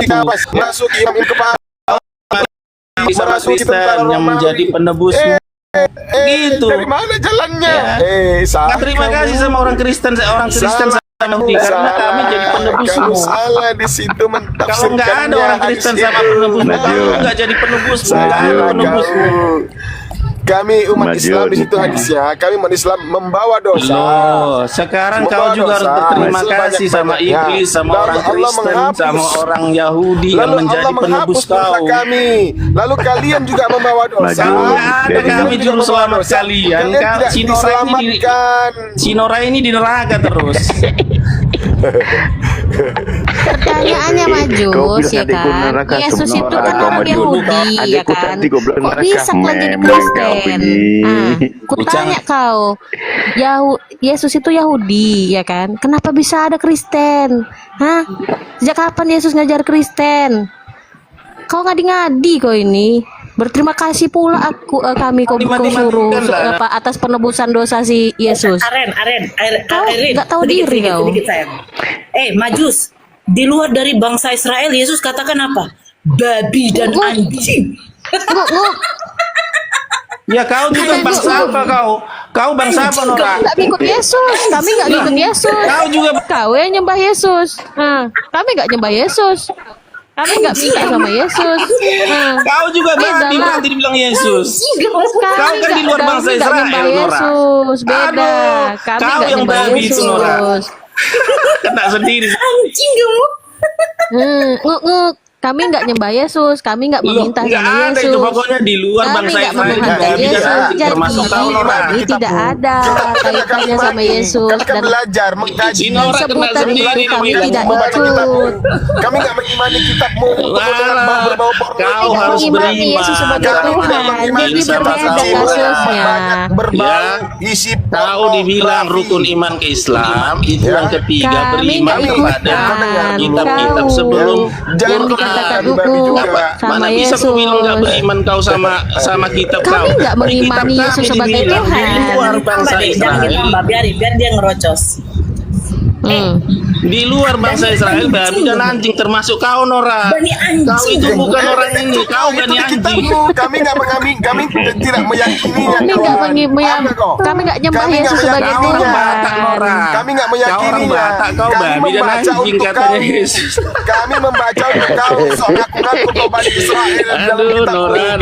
Masuk imam kepala sama Kristen yang menjadi penebusmu. Gitu. Dari mana jalannya? Ya. Terima kasih sama orang Kristen sama Yahudi karena kami jadi penebusmu. Salah di situ mentafsirkannya. Kalau nggak ada orang Kristen sama penebusmu, kamu nggak jadi penebusmu. Kami umat Islam di situ hadisnya. Kami umat Islam membawa dosa. Loh, sekarang kau juga harus berterima kasih sama iblis, sama orang Kristen, sama orang Yahudi yang menjadi penebus kau. Kami. Lalu kalian juga membawa dosa. Ada kami juru selamat kalian. Si Nora ini di neraka terus. Pertanyaannya Majus ya kan, Yesus itu kan orang Yahudi ya kan, kok bisa kalian jadi Kristen? Kutanya kau, Yesus itu Yahudi ya kan, kenapa bisa ada Kristen? Hah? Sejak kapan Yesus ngajar Kristen? Kau ngadi-ngadi kau ini. Berterima kasih pula kami kau suruh atas penebusan dosa si Yesus. Aren, kau nggak tahu diri kau. Majus, di luar dari bangsa Israel, Yesus katakan apa? Babi dan anjing. Ya kau juga bangsa apa kau? Kau bangsa apa Nora? Nggak ikut Yesus, kami nggak ikut Yesus. Kau juga kau yang nyembah Yesus. Kami nggak nyembah Yesus. Kami nggak minta sama Yesus. Kau juga babi berarti dibilang Yesus. Kau kan di luar bangsa Israel, Nora. Yesus beda. Kami kau nggak yang nyembah babi itu Nora. Kena sendiri. Anjing kamu. Kami nggak nyembah Yesus, kami nggak meminta sama Yesus. Itu pokoknya di luar bangsa Israel termasuk kau Nora. Ini tidak ada kaitannya sama Yesus dan belajar mengkaji sebutan itu kami tidak ikut. Kami nggak mengimani kitabmu. Kau harus mengimani Yesus sebagai Tuhan. Jadi berbeda kasusnya. Isi kau dibilang rukun iman ke Islam itu yang ketiga, beriman kepada kitab-kitab sebelum mana bisa kau bilang nggak beriman kau sama kitab kau? Kami nggak mengimani Yesus sebagai Tuhan. Di luar bangsa Israel. Biar dia ngerocos. Di luar bangsa Israel babi dan anjing termasuk kau Nora. Kau itu bukan orang ini. Kau bani anjing. Kami nggak mengimani, kami tidak meyakini. Kami nggak nyembah Yesus sebagai Tuhan. Kami nggak meyakini. Kau babi dan anjing katanya Yesus. Kami membaca untuk kau ngaku-ngaku kau bani Israel. Aduh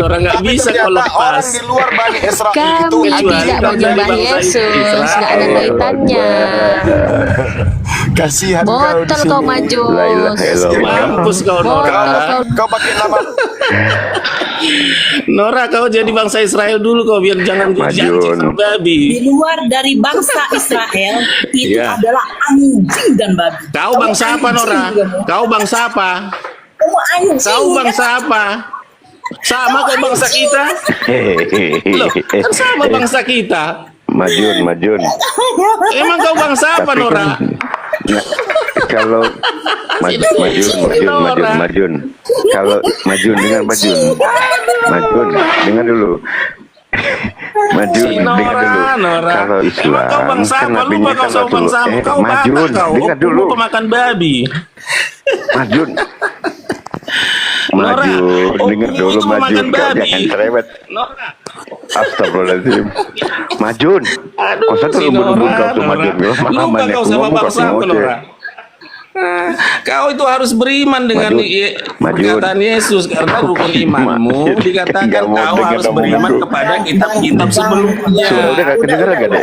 Nora nggak bisa kau lepas. Orang di luar bani Israel itu kami tidak menyembah Yesus, nggak ada kaitannya. Kasihan botol kau maju. Mampus kau Nora. Kau pakai nama Nora, kau jadi bangsa Israel dulu kau biar jangan jadi babi. Di luar dari bangsa Israel itu adalah anjing dan babi. Kau bangsa apa Nora? Kau bangsa apa? Kamu anjing. Kau bangsa apa? Sama kau bangsa kita? Loh, kan sama bangsa kita. Majun. Emang kau bangsa apa Nora? Kalau Majun, kalau Majun dengar dulu. Majun, dengar dulu. Kalau Islam, kau bangsa apa? Lupa kau sama bangsa apa? Kau Majun, dengar dulu. Kau pemakan babi. Majun, dengar dulu Majun. Kau jangan cerewet. Astagfirullahaladzim. Majun, kau satu lembut-lembut kau tuh Majun. Lupa kau sama bangsa apa Nora? Kau itu harus beriman dengan perkataan Yesus karena rukun imanmu dikatakan kau harus beriman kepada kitab-kitab sebelumnya. Udah kedengeran gak deh?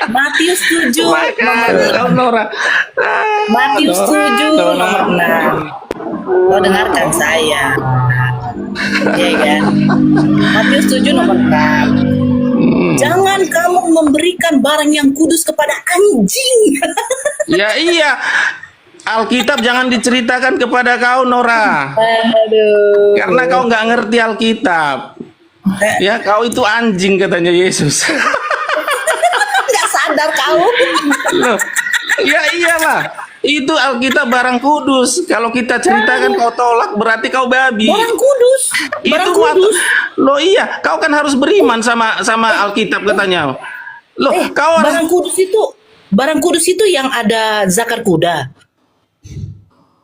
Matius 7 Nora. Matius 7 nomor 6. Kau dengarkan saya. Iya kan? Matius 7 nomor 6. Jangan kamu memberikan barang yang kudus kepada anjing. Ya iya. Alkitab jangan diceritakan kepada kau Nora. Aduh. Karena kau nggak ngerti Alkitab. Ya kau itu anjing katanya Yesus. Nggak sadar kau. Loh, ya iyalah. Itu Alkitab barang kudus. Kalau kita ceritakan kau tolak berarti kau babi. Barang kudus. Barang kudus. Loh iya, kau kan harus beriman sama Alkitab katanya. Loh, kau barang kudus itu yang ada zakar kuda.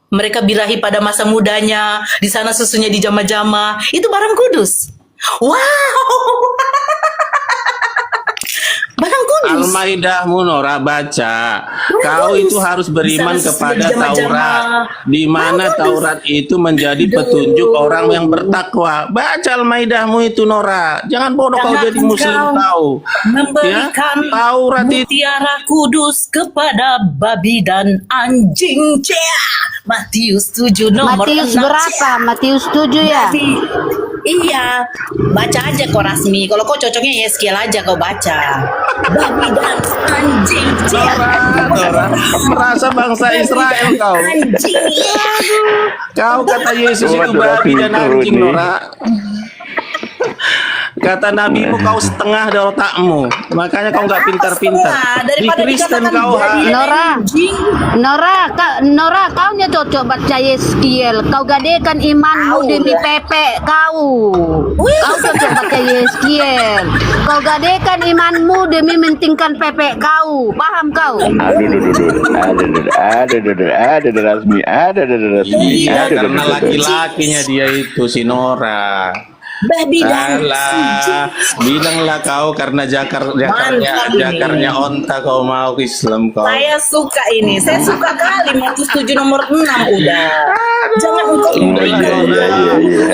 mereka birahi pada masa mudanya, di sana susunya dijama-jama. Itu barang kudus. Wow. Barang kudus. Al-Maidahmu Nora baca. Kau itu harus beriman Di sana kepada susunya dijama-jama. Taurat, di mana Taurat itu menjadi petunjuk orang yang bertakwa. Baca Al-Maidahmu itu Nora. Jangan bodoh kau Jangan jadi muslim kau tahu. memberikan Taurat itu mutiara kudus kepada babi dan anjing. Matius 7 nomor Matius 6. berapa? Matius 7 ya? Iya, baca aja kau Rasmi. Kalau kau cocoknya Yeskiel aja kau baca. Babi dan anjing. Nora, merasa bangsa Israel kau. Anjing. Kau kata Yesus itu Waduh, babi dan turun anjing nih. Nora. Kata nabimu kau setengah dari otakmu. Makanya kau nggak pintar-pintar. Di Daripada Kristen dikatakan kau babi dan Nora, anjing. Nora, kau nya cocok baca Yeskiel. Kau gadekan imanmu demi pepek kau. Kau cocok baca Yeskiel. Kau gadekan imanmu demi mentingkan pepek kau. Paham kau? Ada Rasmi, ada Rasmi, Iya, ada karena laki-lakinya dia itu si Nora. Babi dan Alah, bilanglah kau karena jakarnya onta kau mau ke Islam kau. Saya suka ini. Saya suka kali Matius 7 nomor 6 udah. Jangan engkau memberikan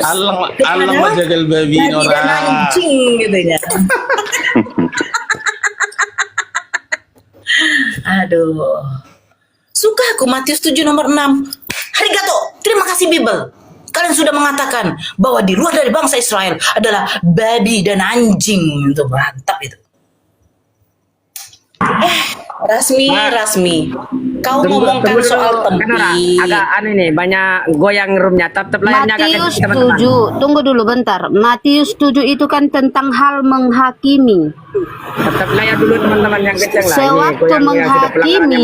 Allah majagal babi babi dan Nora. anjing gitu ya. Aduh. Suka aku Matius 7 nomor 6. Arigato. Terima kasih Bible. Kalian sudah mengatakan bahwa di luar dari bangsa Israel adalah babi dan anjing. Itu mantap itu. Rasmi. Kau ngomongkan soal tempi. Agak aneh nih, banyak goyang roomnya. Tetap layarnya agak Matius kecil, teman-teman. 7, tunggu dulu bentar. Matius 7 itu kan tentang hal menghakimi. Tetap layar dulu teman-teman yang kencang lah. Sewaktu menghakimi,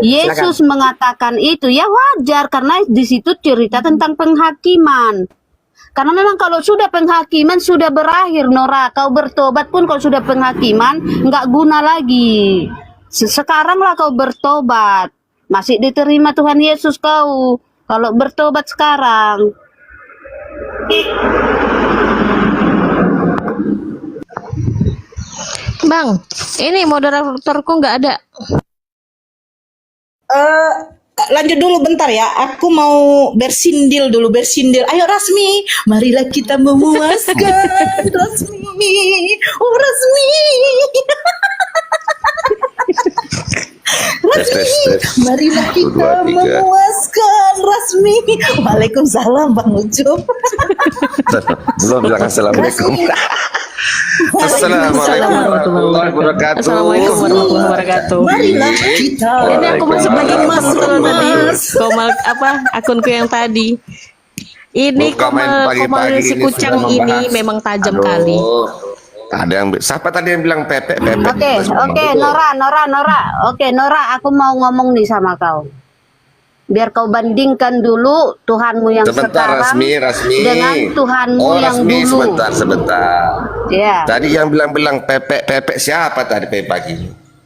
Yesus mengatakan itu ya wajar karena di situ cerita tentang penghakiman. Karena memang kalau sudah penghakiman sudah berakhir Nora, kau bertobat pun kalau sudah penghakiman nggak guna lagi. Sekaranglah kau bertobat, masih diterima Tuhan Yesus kau. Kalau bertobat sekarang. Bang, ini moderatorku nggak ada. Lanjut dulu bentar ya. Aku mau bersindil dulu, bersindil. Ayo Rasmi, marilah kita memuaskan Rasmi. Oh Rasmi. Rasmi, marilah kita memuaskan Rasmi. Waalaikumsalam Bang Ucup. Belum bilang assalamualaikum. Assalamualaikum warahmatullahi wabarakatuh. Assalamualaikum warahmatullahi wabarakatuh. Marilah kita. Ini aku masuk lagi masuk kalau tadi komal apa akunku yang tadi. Ini Bukan main komal pagi-pagi si ini kucang sudah ini membahas. memang tajam Aduh. kali. Ada yang siapa tadi yang bilang pepek? Oke, Nora. Oke, Nora, aku mau ngomong nih sama kau. Biar kau bandingkan dulu Tuhanmu yang Sebentar, sekarang Rasmi. dengan Tuhanmu yang Rasmi, dulu. sebentar. Ya. Tadi yang bilang pepek siapa tadi pagi?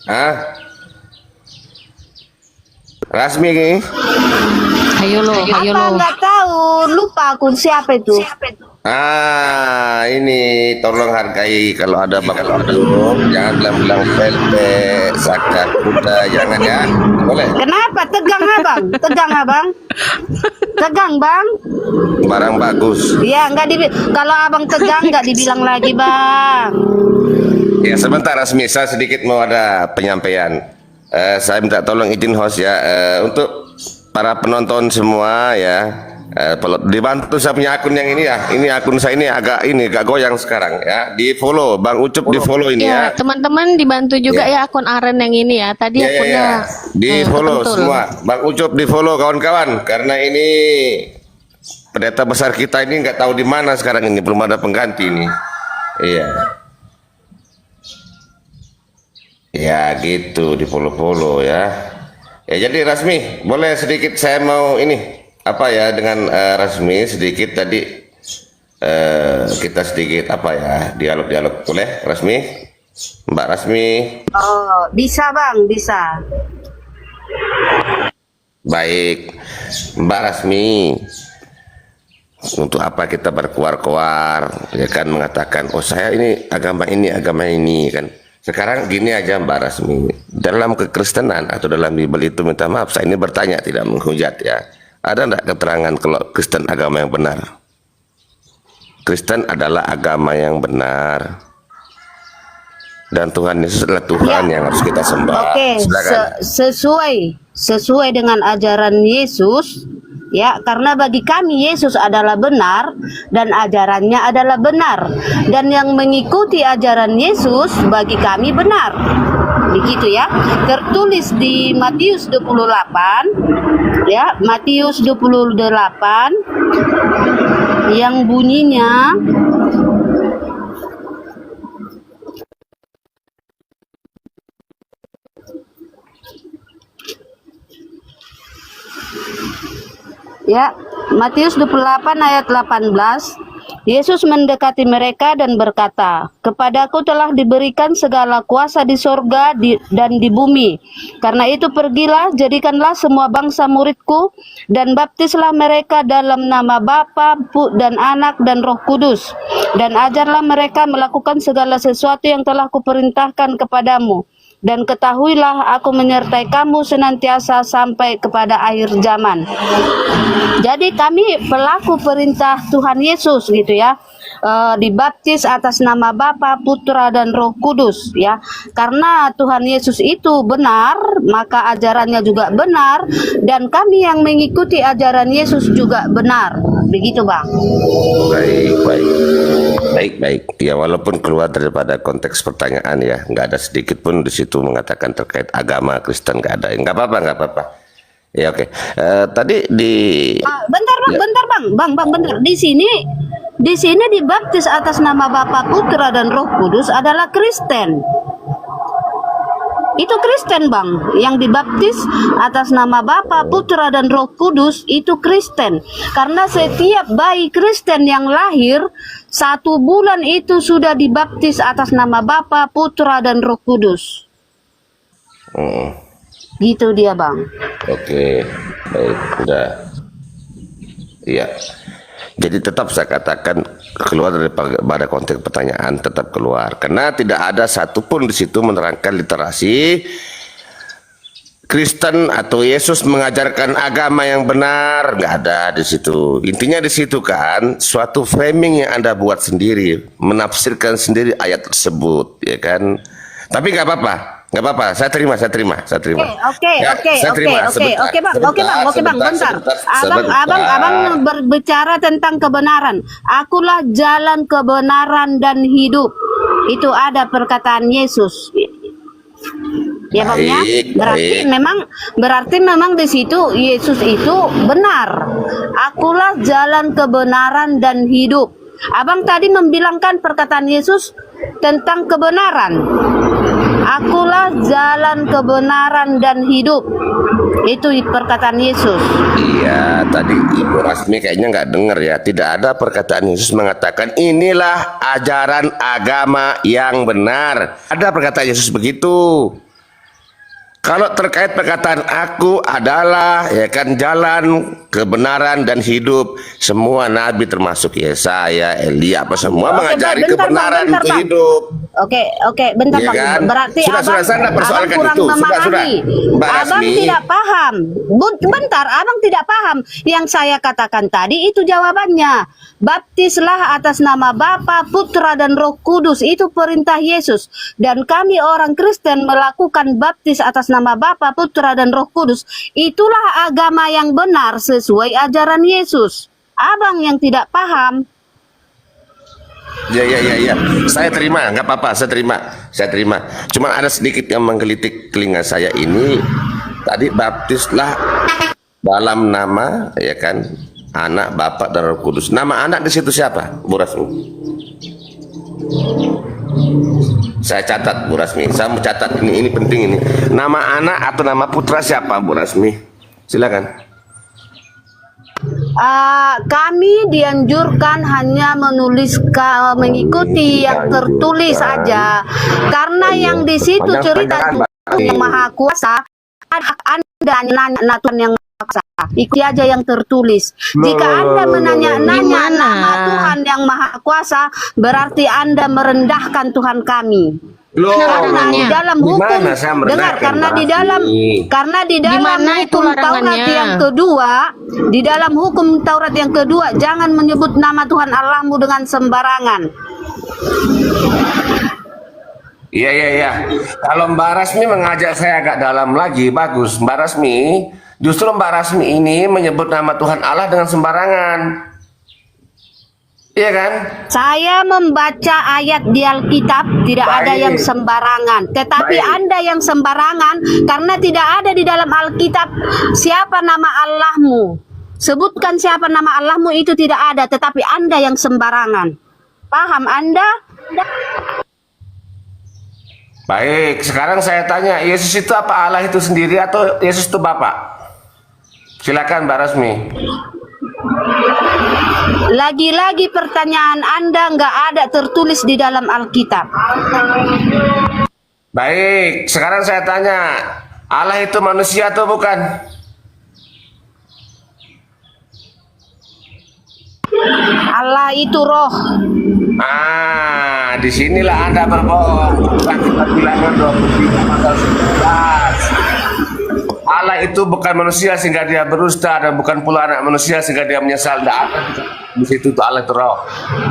Hah? Rasmi nih? Ayo lo. Apa nggak tahu? Lupa aku siapa itu. Ini tolong hargai kalau ada bakal jangan bilang pepek, sakar kuda, jangan ya. Boleh? Kenapa? Tegang abang? Tegang bang? Barang bagus. Ya kalau abang tegang nggak dibilang lagi bang. Ya sebentar Rasmi, saya sedikit mau ada penyampaian. Saya minta tolong izin host ya, untuk para penonton semua ya. Dibantu saya punya akun yang ini ya. Ini akun saya ini agak goyang sekarang ya. Di follow Bang Ucup, di follow ini ya. Teman-teman dibantu juga ya akun Aren yang ini ya. Tadi akunnya Di follow kepentul. semua. Bang Ucup di follow kawan-kawan, karena ini pendeta besar kita ini nggak tahu di mana sekarang ini, belum ada pengganti ini. Iya. Ya gitu, di follow ya. Ya jadi Rasmi, boleh sedikit saya mau ini apa ya dengan Rasmi sedikit tadi kita sedikit apa ya dialog boleh Rasmi, Mbak Rasmi? Oh bisa bang, bisa. Baik, Mbak Rasmi, untuk apa kita berkuar-kuar, ya kan, mengatakan, oh saya ini, agama ini, kan. Sekarang gini aja Mbak Rasmi, dalam kekristenan atau dalam Bible itu, minta maaf, saya ini bertanya, tidak menghujat ya. Ada enggak keterangan kalau Kristen agama yang benar? Kristen adalah agama yang benar. Dan Tuhan Yesus adalah Tuhan yang harus kita sembah. Oke, Silakan. sesuai dengan ajaran Yesus, ya, karena bagi kami Yesus adalah benar dan ajarannya adalah benar, dan yang mengikuti ajaran Yesus bagi kami benar. Begitu ya. Tertulis di Matius 28, ya, Matius 28 yang bunyinya, ya, Matius 28 ayat 18, Yesus mendekati mereka dan berkata, "Kepadaku telah diberikan segala kuasa di sorga dan di bumi. Karena itu pergilah, jadikanlah semua bangsa muridku, dan baptislah mereka dalam nama Bapa dan Anak dan Roh Kudus. Dan ajarlah mereka melakukan segala sesuatu yang telah kuperintahkan kepadamu. Dan ketahuilah aku menyertai kamu senantiasa sampai kepada akhir zaman." Jadi kami pelaku perintah Tuhan Yesus gitu ya, dibaptis atas nama Bapa, Putra dan Roh Kudus ya. Karena Tuhan Yesus itu benar, maka ajarannya juga benar, dan kami yang mengikuti ajaran Yesus juga benar. Begitu Bang. Baik. Ya, walaupun keluar daripada konteks pertanyaan ya, nggak ada sedikit pun di situ mengatakan terkait agama Kristen, nggak ada. Nggak apa-apa. Ya oke. Tadi di Bentar Bang, bentar. Di sini dibaptis atas nama Bapa, Putra dan Roh Kudus adalah Kristen. Itu Kristen Bang, yang dibaptis atas nama Bapa, Putra dan Roh Kudus itu Kristen. Karena setiap bayi Kristen yang lahir 1 bulan itu sudah dibaptis atas nama Bapa, Putra dan Roh Kudus. Gitu dia Bang. Oke, baik, udah. Iya. Jadi tetap saya katakan keluar daripada konteks pertanyaan, tetap keluar karena tidak ada satupun di situ menerangkan literasi Kristen atau Yesus mengajarkan agama yang benar, nggak ada di situ. Intinya di situ kan suatu framing yang Anda buat sendiri, menafsirkan sendiri ayat tersebut, ya kan? Tapi nggak apa-apa. Nggak apa-apa, saya terima. Oke, Bang, bentar. Abang berbicara tentang kebenaran. Akulah jalan kebenaran dan hidup. Itu ada perkataan Yesus. Ya Bang ya. Berarti memang di situ Yesus itu benar. Akulah jalan kebenaran dan hidup. Abang tadi membilangkan perkataan Yesus tentang kebenaran. Akulah jalan kebenaran dan hidup. Itu perkataan Yesus. Iya, tadi Ibu Rasmi kayaknya nggak dengar ya. Tidak ada perkataan Yesus mengatakan inilah ajaran agama yang benar. Ada perkataan Yesus begitu. Kalau terkait perkataan aku adalah ya kan jalan kebenaran dan hidup, semua nabi termasuk Yesaya, Elia apa semua mengajari kebenaran untuk hidup. Oke, bentar Ya Bang. kan? Berarti Abang kurang memahami. Abang tidak paham. Bentar, Abang tidak paham. Yang saya katakan tadi itu jawabannya. Baptislah atas nama Bapa, Putra dan Roh Kudus. Itu perintah Yesus. Dan kami orang Kristen melakukan baptis atas nama Bapa, Putra dan Roh Kudus. Itulah agama yang benar sesuai ajaran Yesus. Abang yang tidak paham. Ya. Saya terima, nggak apa-apa, saya terima. Cuma ada sedikit yang menggelitik telinga saya ini. Tadi baptislah dalam nama, ya kan, Anak, Bapa dan Roh Kudus. Nama anak di situ siapa, Bu Rasmi? Saya catat, Bu Rasmi. Saya mau catat ini penting ini. Nama anak atau nama putra siapa, Bu Rasmi? Silakan. Kami dianjurkan hanya mengikuti yang tertulis saja, karena yang di situ cerita yang Maha Kuasa, Anda nanya Tuhan yang Ikuti aja yang tertulis. Jika Anda menanya-nanya Gimana? nama Tuhan yang Maha Kuasa, berarti Anda merendahkan Tuhan kami. Loh, Karena di dalam hukum, gimana saya merendahkan, dengar, karena di Mbak dalam Gimana itu hukum Taurat larangannya? yang kedua, di dalam hukum Taurat yang kedua, jangan menyebut nama Tuhan Allahmu dengan sembarangan. Iya. Kalau Mbak Rasmi mengajak saya agak dalam lagi, bagus. Mbak Rasmi, justru Mbak Rasmi ini menyebut nama Tuhan Allah dengan sembarangan. Iya kan? Saya membaca ayat di Alkitab, tidak ada Baik. yang sembarangan. Tetapi Baik. Anda yang sembarangan, karena tidak ada di dalam Alkitab siapa nama Allahmu. Sebutkan siapa nama Allahmu, itu tidak ada. Tetapi Anda yang sembarangan. Paham Anda? Baik, sekarang saya tanya, Yesus itu apa Allah itu sendiri atau Yesus itu Bapa? Silakan Mbak Rasmi. Lagi-lagi pertanyaan Anda nggak ada tertulis di dalam Alkitab. Baik, sekarang saya tanya, Allah itu manusia atau bukan? Allah itu roh. Disinilah Anda berbohong. Kita bilangan 23 pasal 11. Allah itu bukan manusia sehingga dia berdusta, dan bukan pula anak manusia sehingga dia menyesal. Tidak ada di situ tuh Allah itu roh.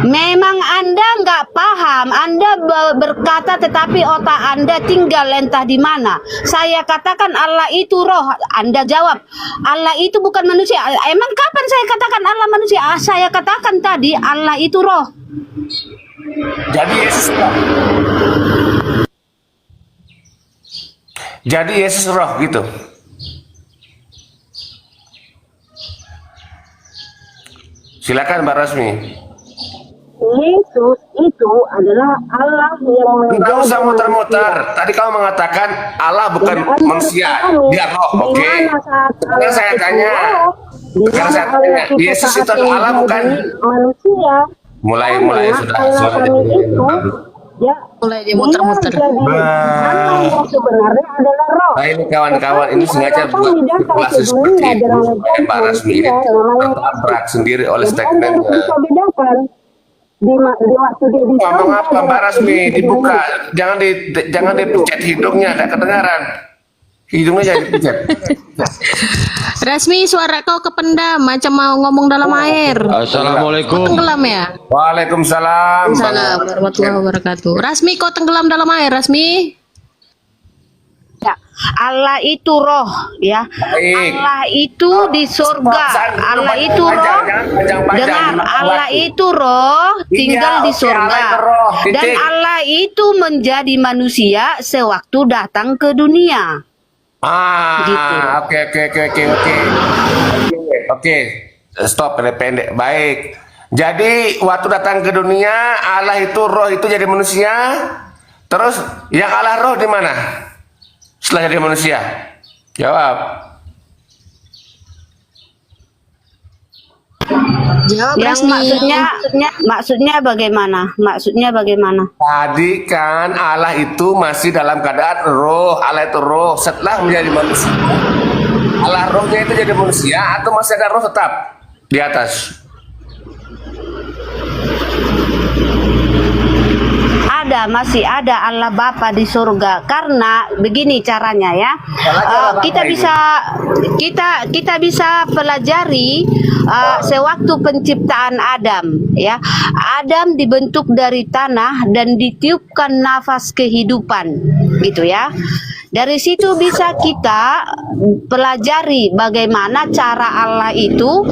Memang Anda nggak paham. Anda berkata tetapi otak Anda tinggal entah di mana. Saya katakan Allah itu roh. Anda jawab Allah itu bukan manusia. Emang kapan saya katakan Allah manusia? Saya katakan tadi Allah itu roh. Jadi Yesus roh. Jadi Yesus roh gitu. Silakan Mbak Rasmi. Yesus itu adalah Allah yang Enggak usah muter-muter. Tadi kamu mengatakan Allah bukan manusia, dia roh. Oke. Sekarang saya tanya. Yesus itu adalah Allah bukan? manusia. Mulai sudah. Mulai dia muter-muter. Sebenarnya adalah roh. Nah ini kawan-kawan ini sengaja buat spekulasi seperti itu supaya Mbak Rasmi ini tertabrak sendiri oleh statementnya. Bedakan di waktu dia di Ngomong apa Mbak Rasmi? Dibuka, jangan dipencet hidungnya, ada kedengaran. Hidungnya jangan dipencet. Rasmi, suara kau kependam macam mau ngomong dalam air. Kau Assalamualaikum. tenggelam ya? Waalaikumsalam. Waalaikumsalam warahmatullahi wabarakatuh. Rasmi, kau tenggelam dalam air, Rasmi? Ya, Allah itu roh, ya. Baik. Allah itu di surga. Allah itu roh. Dengar, Allah itu roh, tinggal di oke, surga. Allah itu roh, Dan titik. Allah itu menjadi manusia sewaktu datang ke dunia. Gitu. Oke. Stop, pendek. Baik. Jadi waktu datang ke dunia, Allah itu roh itu jadi manusia. Terus yang Allah roh di mana? Setelah jadi manusia. Jawab. Jawab, Yang Rasmi. maksudnya bagaimana? Maksudnya bagaimana? Tadi kan Allah itu masih dalam keadaan roh. Allah itu roh setelah menjadi manusia. Allah rohnya itu jadi manusia atau masih ada roh tetap di atas? Masih ada Allah Bapa di surga. Karena begini caranya ya. Kita bisa pelajari sewaktu penciptaan Adam ya. Adam dibentuk dari tanah dan ditiupkan nafas kehidupan gitu ya. Dari situ bisa kita pelajari bagaimana cara Allah itu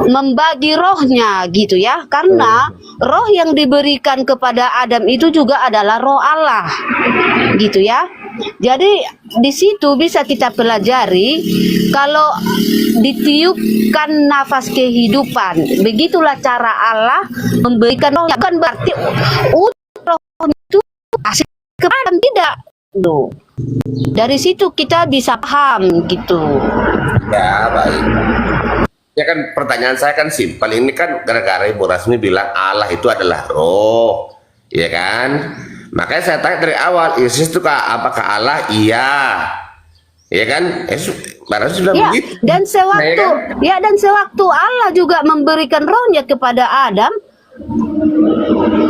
membagi rohnya gitu ya. Karena roh yang diberikan kepada Adam itu juga adalah roh Allah gitu ya. Jadi di situ bisa kita pelajari kalau ditiupkan nafas kehidupan, begitulah cara Allah memberikan roh. Kan berarti roh itu asli kepada tidak. Loh. Dari situ kita bisa paham gitu. Ya, baik. Ya kan pertanyaan saya kan simpel. Ini kan gara-gara Ibu Rasmi bilang Allah itu adalah roh. Ya kan? Makanya saya tanya dari awal, Yesus itu apakah Allah? Iya. Ya kan? Para Rasul bilang Ya, begitu. dan sewaktu Ya kan? dan sewaktu Allah juga memberikan rohnya kepada Adam,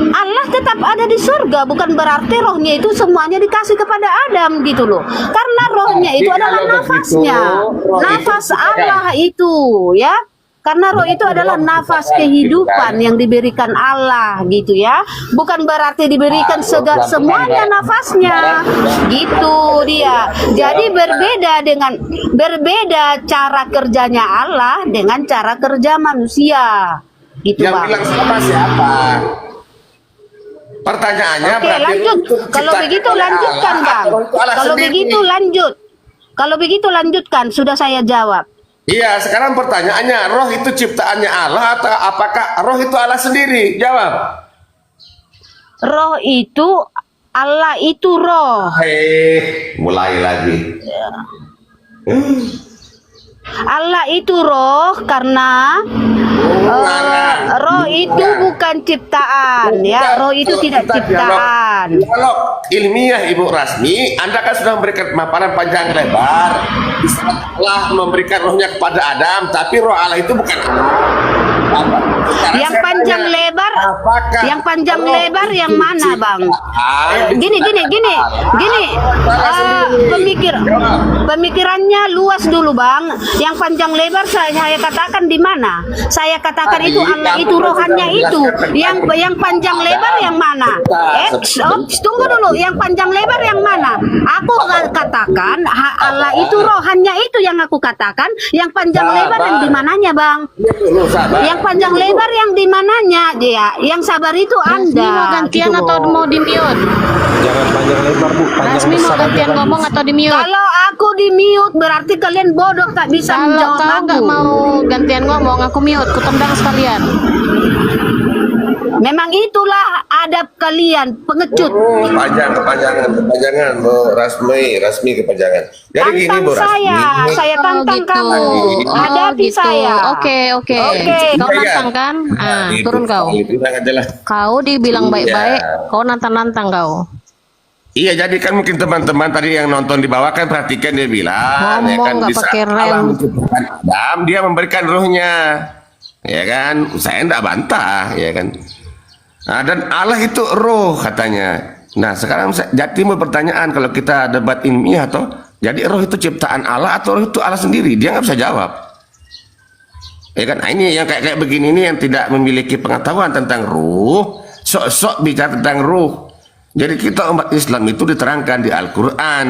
Allah tetap ada di surga, bukan berarti rohnya itu semuanya dikasih kepada Adam gitu loh. Karena rohnya itu Jadi adalah kalau nafasnya, begitu, roh nafas itu Allah itu ya. Karena roh itu adalah nafas kehidupan yang diberikan Allah gitu ya. Bukan berarti diberikan semuanya nafasnya. Gitu dia. Jadi berbeda cara kerjanya Allah dengan cara kerja manusia. Gitu yang Bang. bilang sama siapa? Pertanyaannya Oke, berarti lanjut. itu Kalau ciptaan begitu oleh lanjutkan, Allah Bang. atau itu Allah Kalau sendiri? begitu lanjut. Kalau begitu lanjutkan, sudah saya jawab. Iya, sekarang pertanyaannya, roh itu ciptaannya Allah atau apakah roh itu Allah sendiri? Jawab. Roh itu Allah itu roh. Mulai lagi. Allah itu roh karena roh itu bukan ciptaan ya. Roh itu tidak ciptaan. Kalau ilmiah Ibu Rasmi, Anda kan sudah memberikan paparan panjang lebar. Allah memberikan rohnya kepada Adam, tapi roh Allah itu bukan Allah. Sekarang Yang saya panjang tanya, lebar, apakah yang panjang roh lebar yang itu mana, Bang? ciptaan? Gini. Pemikirannya luas dulu, Bang. Yang panjang lebar saya katakan di mana? Saya katakan itu Allah itu rohannya itu. Yang panjang lebar yang mana? Tunggu dulu. Yang panjang lebar yang mana? Aku katakan Allah itu rohannya itu yang aku katakan. Yang panjang lebar yang di mananya, Bang? Yang panjang lebar yang di mananya dia? Yang sabar itu Rasmi mau Anda. gantian gitu atau loh. mau di mute? Jangan panjang lebar Bu, panjang Rasmi mau besar gantian aja ngomong bagus. atau di mute? Kalau aku di mute berarti kalian bodoh tak bisa Kalau menjawab kau aku. nggak mau gantian ngomong, aku mute, ku tendang sekalian. Memang itulah adab kalian, pengecut. Kepanjangan Bu Rasmi kepanjangan. Jadi gini Tantang Bu Rasmi. saya tantang gitu. kamu. Hadapi gitu. saya. Oke. Oke. Kau Iya, nantang kan? Ah, Itu, turun kau. Itu aja lah. Kau dibilang Iya. baik-baik, kau nantang-nantang kau. Iya, jadi kan mungkin teman-teman tadi yang nonton di bawah kan perhatikan dia bilang, Ngomong nggak di saat pakai rem. Allah menciptakan Adam, dia memberikan ruhnya, ya kan? Saya enggak bantah, ya kan? Nah, dan Allah itu roh katanya. Nah, sekarang jadi timbul pertanyaan kalau kita debat ilmiah atau jadi roh itu ciptaan Allah atau roh itu Allah sendiri? Dia nggak bisa jawab. Ya kan? Nah, ini yang kayak begini ini yang tidak memiliki pengetahuan tentang ruh, sok-sok bicara tentang ruh. Jadi kita umat Islam itu diterangkan di Al-Quran.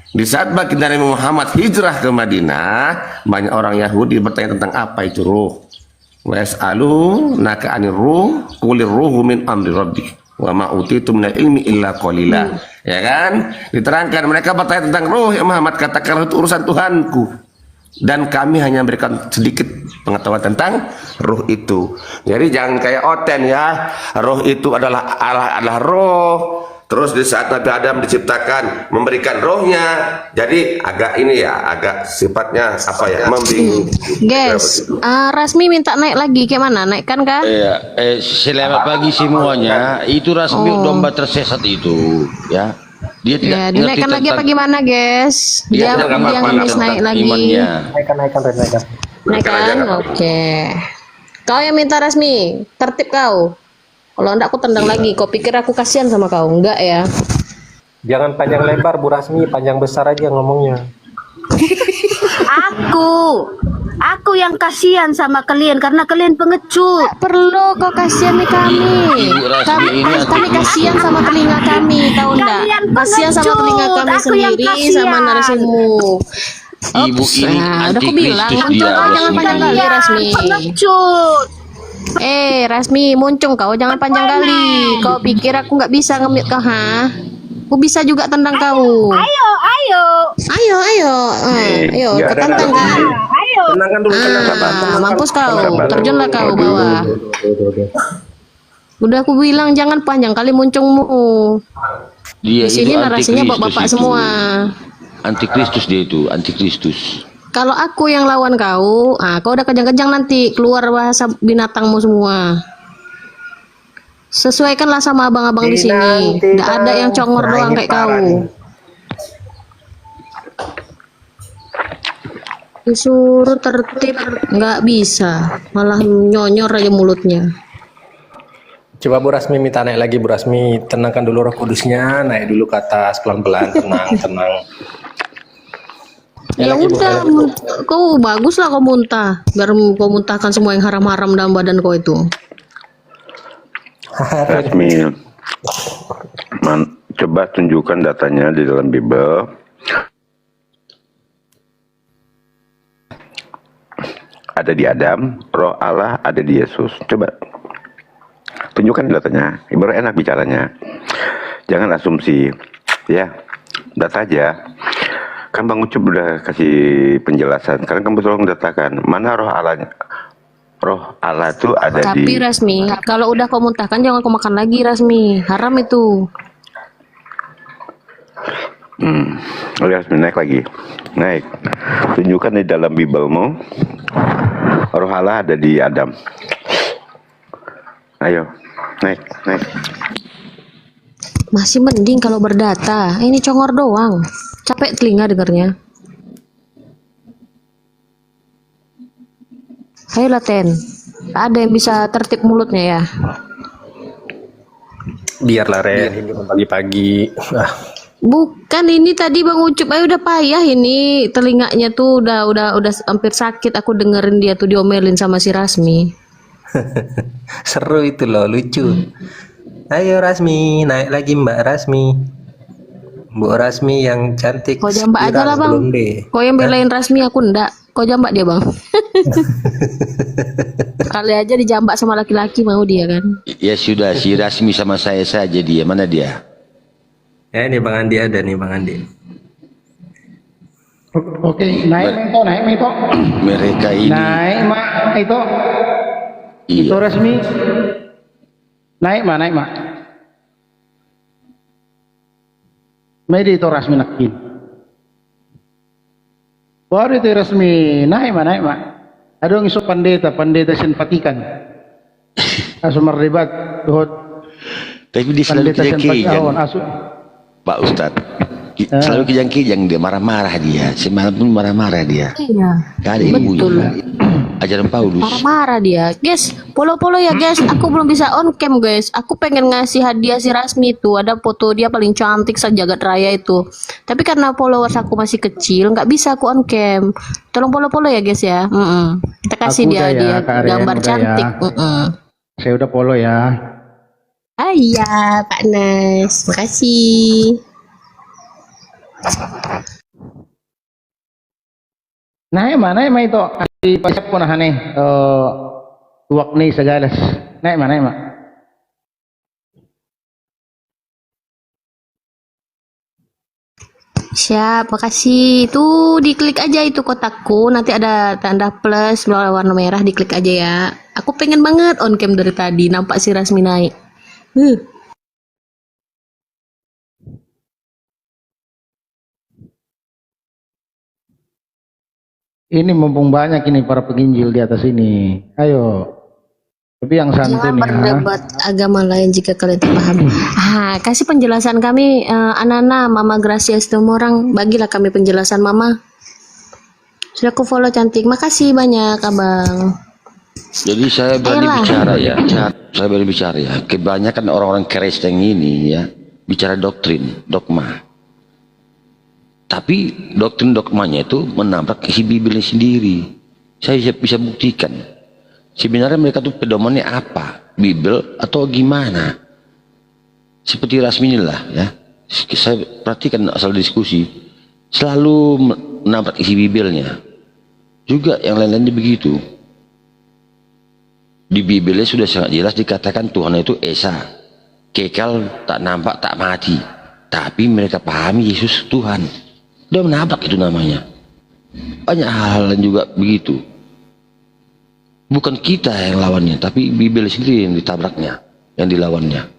Di saat baginda Nabi Muhammad hijrah ke Madinah, banyak orang Yahudi bertanya tentang apa itu ruh. Wa yas'alunaka 'anir ruh, qulir ruhu min amri rabbik wa ma utitu minal ilmi illa qalila. Ya kan? Diterangkan mereka bertanya tentang ruh, ya Muhammad katakan itu urusan Tuhanku. Dan kami hanya memberikan sedikit pengetahuan tentang ruh itu. Jadi jangan kayak Oten ya. Roh itu adalah Allah adalah roh. Terus di saat Nabi Adam diciptakan memberikan rohnya. Jadi agak ini ya, agak sifatnya apa ya? Membingungkan. Guys, Rasmi minta naik lagi, kayak mana? Naikkan kah? Iya, selamat pagi semuanya. Itu Rasmi domba tersesat itu, ya. Dia tidak Ya, ngerti dinaikkan lagi apa tentang gimana, guys? Dia Dia tidak ngerti ngemis tentang naik lagi. imannya. Naikkan. Naikkan? Oke. Kau yang minta Rasmi, tertib kau. Kalau enggak aku tendang lagi. Kau pikir aku kasihan sama kau? Enggak ya. Jangan panjang lebar Bu Rasmi, panjang besar aja ngomongnya. Aku yang kasihan sama kalian karena kalian pengecut. Perlu kau kasihani kami. Ibu Rasmi ini Kami kasihan sama telinga kami, tahu enggak? Kalian Kasihan sama pengecut. telinga kami Aku yang sendiri kasihan. sama narasimu. Ibu ini Udah aku bilang, antikristus muncung dia, kau jangan Rasmi. panjang kali, Rasmi. Pengecut. Rasmi, muncung kau jangan panjang kali. Kau pikir aku nggak bisa ngemit kau, ha? Aku bisa juga tendang kau. Ayo. Ayo, kau tantang kan? Ayo. Tenangkan dulu, Mampus kau, terjunlah kau bawah. Udah aku bilang jangan panjang kali muncungmu. Dia Di sini itu narasinya antikristus bapak-bapak itu. semua. Antikristus dia itu, antikristus. Kalau aku yang lawan kau, kau udah kejang-kejang nanti keluar bahasa binatangmu semua. Sesuaikanlah sama abang-abang di sini. Tidak ada yang congor doang kayak kau. Disuruh tertib nggak bisa, malah nyonyor aja mulutnya. Coba Bu Rasmi minta naik lagi, Bu Rasmi. Tenangkan dulu roh kudusnya, naik dulu ke atas pelan-pelan, tenang, tenang. Ya udah, kau bagus lah kau muntah, biar kau muntahkan semua yang haram-haram dalam badan kau itu. Rasmi, coba tunjukkan datanya di dalam Bible. Ada di Adam, roh Allah ada di Yesus. Coba tunjukkan datanya, baru enak bicaranya. Jangan asumsi, ya. Data aja. Kan Bang Ucup udah kasih penjelasan. Sekarang kamu tolong datakan mana roh Allahnya. Roh Allah itu ada Tapi di. Rasmi, kalau udah kau muntahkan jangan kau makan lagi, Rasmi. Haram itu. Rasmi naik lagi. Naik. Tunjukkan di dalam Biblemu. Roh Allah ada di Adam. Ayo, naik, naik. Masih mending kalau berdata. Ini congor doang. Capek telinga dengarnya. Hai Laten, ada yang bisa tertib mulutnya ya? Biarlah Ren, pagi-pagi. Bukan, ini tadi Bang Ucup ayo udah payah ini telinganya tuh udah hampir sakit aku dengerin dia tuh diomelin sama si Rasmi. Seru itu loh, lucu. Ayo Rasmi, naik lagi Mbak Rasmi. Bu Rasmi yang cantik. Kau jambak aja lah Bang. Kau yang belain Rasmi, aku ndak. Kau jambak dia Bang. Kali aja dijambak sama laki-laki mau dia kan. Ya sudah, si Rasmi sama saya saja dia. Mana dia? Ya ini Bang Andi ada nih Bang Andi. Oke, naik Mito. Mereka ini. Naik Mak itu. Iya. Itu Rasmi. Naik Mak. Medi itu Rasmi nakin. Baru itu Rasmi naik Mak. Ada yang iso pendeta simpatikan. Asumar ribat tuhut. Tapi dia selalu kijang-kijang. Pak Ustadz, selalu kijang-kijang dia, marah-marah dia. Semalam pun marah-marah dia. Iya. Gak ada ilmu juga. Ajaran Paulus. Marah-marah dia. Guys, polo-polo ya guys. Aku belum bisa on cam guys. Aku pengen ngasih hadiah si Rasmi itu. Ada foto dia paling cantik sejagat raya itu. Tapi karena followers aku masih kecil, nggak bisa aku on cam. Tolong polo-polo ya guys ya. Kita kasih dia gambar cantik. Saya udah follow ya. Iya, Pak Nas. Makasih. Naik Mak itu. Di pasap ko na hanay. Tuwak ni sa galas. Naik Mak. Siap, makasih. Tuh diklik aja itu kotakku. Nanti ada tanda plus warna merah, diklik aja ya. Aku pengen banget on cam dari tadi. Nampak si Rasmi naik. Ini mumpung banyak ini para penginjil di atas ini. Ayo. Tapi yang santun Jangan berdebat agama lain jika kalian tak paham. Kasih penjelasan kami, Anana, Mama Gracia Stumorang. Bagilah kami penjelasan Mama. Sudah aku follow cantik. Makasih banyak Abang. Jadi saya berani bicara ya. Saya berani bicara ya. Kebanyakan orang-orang Kristen ini ya bicara doktrin, dogma. Tapi doktrin dogmanya itu menabrak isi Bibelnya sendiri. Saya bisa buktikan. Sebenarnya mereka tuh pedomannya apa? Bibel atau gimana? Seperti Rasmi inilah ya. Saya perhatikan asal diskusi selalu menabrak isi Bibelnya. Juga yang lain-lainnya begitu. Di Bibelnya sudah sangat jelas dikatakan Tuhan itu Esa, kekal, tak nampak, tak mati. Tapi mereka pahami Yesus Tuhan. Dia menabrak itu namanya. Banyak hal lain juga begitu. Bukan kita yang lawannya, tapi Bibel sendiri yang ditabraknya, yang dilawannya.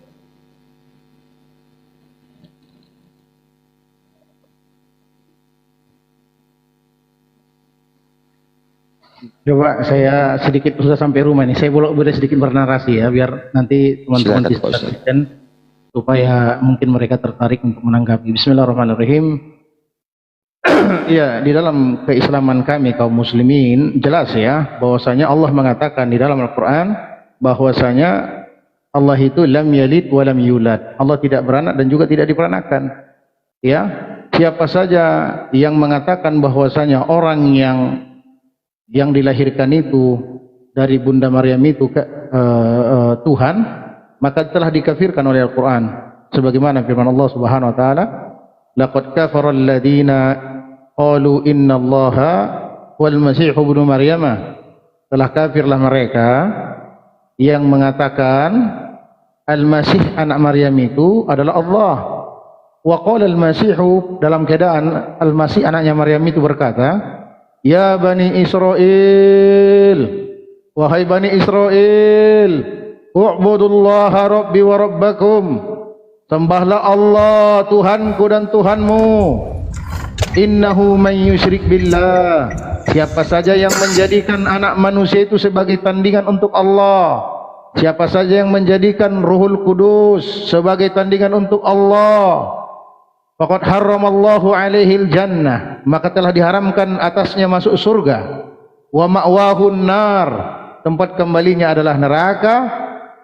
Coba saya sedikit sudah sampai rumah nih. Saya boleh sedikit bernarasi ya, biar nanti teman-teman diskusikan supaya mungkin mereka tertarik untuk menanggapi. Bismillahirrahmanirrahim. Ya, di dalam keislaman kami kaum muslimin jelas ya bahwasanya Allah mengatakan di dalam Al-Qur'an bahwasanya Allah itu lam yalid wa lam yulad. Allah tidak beranak dan juga tidak diperanakan. Ya, siapa saja yang mengatakan bahwasanya orang yang dilahirkan itu dari Bunda Maryam itu Tuhan, maka telah dikafirkan oleh Al-Qur'an. Sebagaimana firman Allah Subhanahu wa taala, laqad kafara alladziina qalu innallaha wal masih ibnu maryam. Telah kafirlah mereka yang mengatakan al-masih anak Maryam itu adalah Allah. Wa qala al-masih, dalam keadaan al-masih anaknya Maryam itu berkata, ya bani Israel, wahai bani Israel, u'budullaha rabbi wa rabbakum, sembahlah Allah Tuhanku dan Tuhanmu. Innahu man yusyrik billah, siapa saja yang menjadikan anak manusia itu sebagai tandingan untuk Allah, siapa saja yang menjadikan Ruhul Kudus sebagai tandingan untuk Allah, faqad harramallahu alaihil jannah, maka telah diharamkan atasnya masuk surga. Wa ma'wahun nar, tempat kembalinya adalah neraka.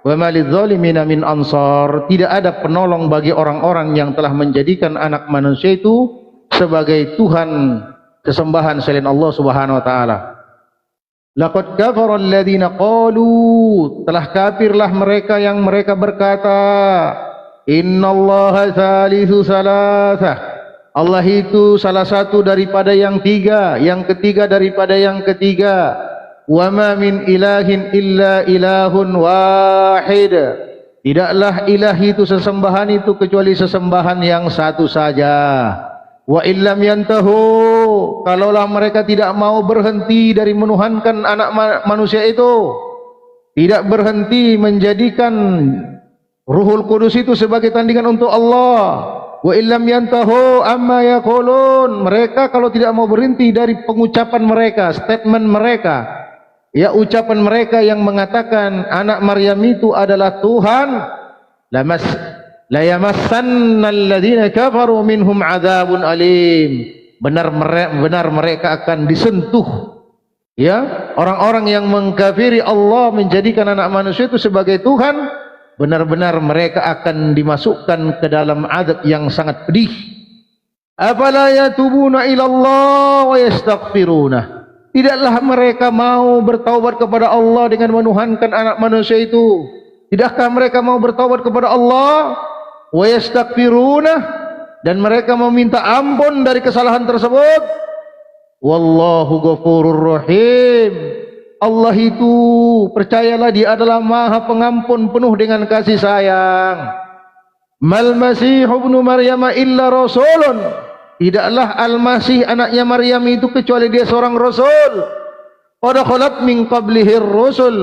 Wa malidh zalimina min ansar, tidak ada penolong bagi orang-orang yang telah menjadikan anak manusia itu sebagai Tuhan kesembahan selain Allah Subhanahu wa taala. Laqad kafara alladziina qalu, telah kafirlah mereka yang mereka berkata, innallaha tsalitsu salasah, Allah itu salah satu daripada yang tiga, yang ketiga daripada yang ketiga. Wa ma min ilahin illa ilahun wahid, tidaklah ilah itu sesembahan itu kecuali sesembahan yang satu saja. Wa illam yantahu, kalaulah mereka tidak mau berhenti dari menuhankan anak manusia itu, tidak berhenti menjadikan Ruhul Kudus itu sebagai tandingan untuk Allah. Wa illam yantahu amma yaqulun, mereka kalau tidak mau berhenti dari pengucapan mereka, statement mereka, ya ucapan mereka yang mengatakan anak Maryam itu adalah Tuhan, la yamassanna alladziina kafaru minhum adzabun alim, benar mereka akan disentuh, ya, orang-orang yang mengkafiri Allah menjadikan anak manusia itu sebagai Tuhan, benar-benar mereka akan dimasukkan ke dalam azab yang sangat pedih. Afala yatubuna ila Allah wa yastaghfiruna, tidaklah mereka mau bertaubat kepada Allah dengan menuhankan anak manusia itu? Tidakkah mereka mau bertaubat kepada Allah? Wa yastaghfiruna, dan mereka meminta ampun dari kesalahan tersebut. Wallahu ghafurur rahim, Allah itu percayalah dia adalah Maha Pengampun penuh dengan kasih sayang. Mal masih ibnu maryam illa rasulun, tidaklah al-masih anaknya Maryam itu kecuali dia seorang rasul. Qad khalat min qablihi ar-rusul,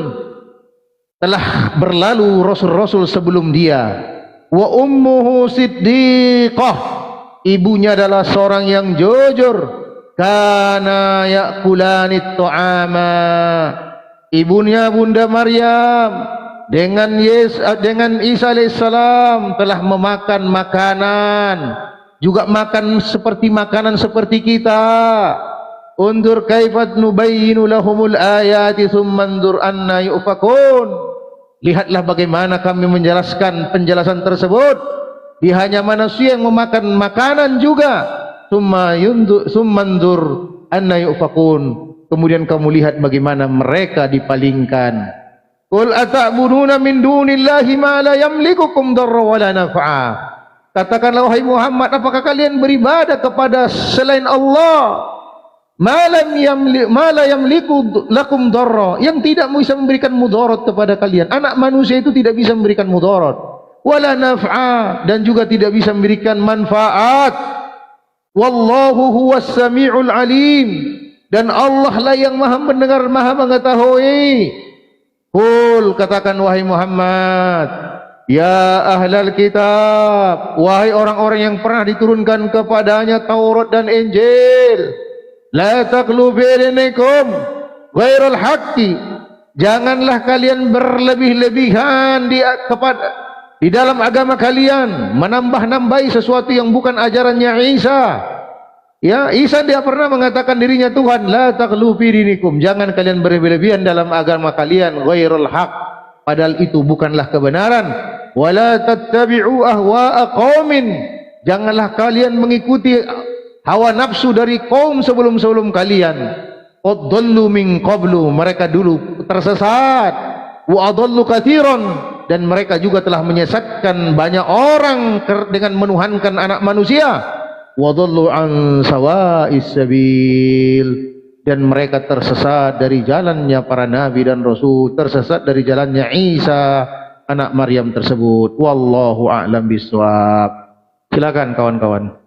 telah berlalu rasul-rasul sebelum dia. Wa ummuhu siddiqah, ibunya adalah seorang yang jujur. Kana ya'kulanit ta'ama, ibunya Bunda Maryam dengan Isa alaihissalam telah memakan makanan, juga makan seperti makanan seperti kita. Undur kaifat nubayyinu lahumul ayati tsumma anzur anna yufakun, lihatlah bagaimana kami menjelaskan penjelasan tersebut. Dia hanya manusia yang memakan makanan juga. Summa anzur anna yufakun, kemudian kamu lihat bagaimana mereka dipalingkan. Qul ata'buduna min dunillahi ma la yamlikukum darra wa la naf'a, katakanlah wahai Muhammad, apakah kalian beribadah kepada selain Allah ma la yamliku lakum darra, yang tidak bisa memberikan mudarat kepada kalian? Anak manusia itu tidak bisa memberikan mudarat, wala naf'a, dan juga tidak bisa memberikan manfaat. Wallahu huwas sami'ul alim, dan Allah lah yang maha mendengar, maha mengetahui. Qul, katakan wahai Muhammad, ya ahlal kitab, wahai orang-orang yang pernah diturunkan kepadanya Taurat dan Injil, la taqlu fi dinikum ghairal haqqi, janganlah kalian berlebih-lebihan di dalam agama kalian, menambah-nambahi sesuatu yang bukan ajarannya Isa. Ya, Isa dia pernah mengatakan dirinya Tuhan. La taghlu fi dinikum. Jangan kalian berlebihan dalam agama kalian. Ghairul haq. Padahal itu bukanlah kebenaran. Wala tattabi'u ahwa'a qaumin. Janganlah kalian mengikuti hawa nafsu dari kaum sebelum-sebelum kalian. Adallu min qablu. Mereka dulu tersesat. Wa adallu katsiran. Dan mereka juga telah menyesatkan banyak orang dengan menuhankan anak manusia. Wadallu an sawa'is sabil, dan mereka tersesat dari jalannya para nabi dan rasul, tersesat dari jalannya Isa anak Maryam tersebut. Wallahu a'lam bishawab. Silakan kawan-kawan.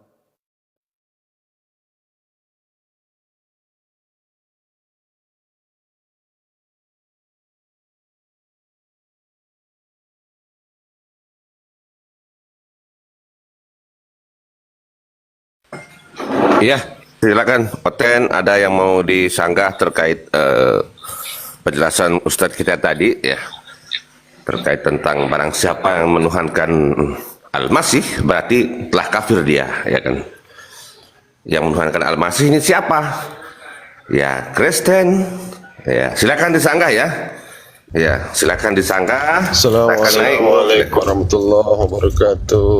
Iya, silakan Oten, ada yang mau disanggah terkait penjelasan Ustadz kita tadi ya, terkait tentang barang siapa yang menuhankan Al-Masih berarti telah kafir dia, ya kan? Yang menuhankan Al-Masih ini siapa? Ya, Kristen. Ya, silakan disanggah ya. Ya, silakan disanggah. Assalamualaikum warahmatullahi wabarakatuh.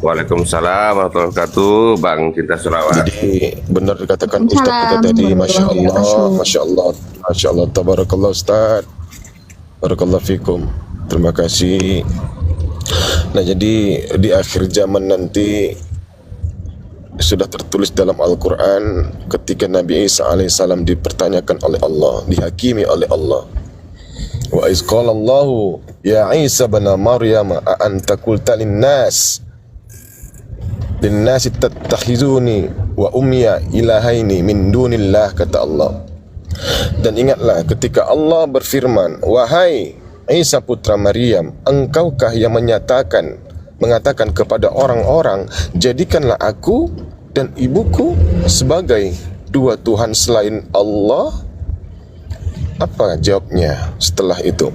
Waalaikumsalam warahmatullahi wabarakatuh. Bang Cinta Surawat. Jadi benar dikatakan Ustaz kita tadi, Masya Allah, tabarakallah Ustaz, barakallahu fikum. Terima kasih. Nah, jadi di akhir zaman nanti sudah tertulis dalam Al-Quran ketika Nabi Isa alaihissalam dipertanyakan oleh Allah, dihakimi oleh Allah. Wa iz qala Allahu ya Isa bin Maryam a anta qulta lin-nas tattakhizuni wa ummiya ilahaini min dunillah, kata Allah. Dan ingatlah ketika Allah berfirman, wahai Isa putra Maryam, engkaukah yang mengatakan kepada orang-orang, jadikanlah aku dan ibuku sebagai dua Tuhan selain Allah? Apa jawabnya setelah itu?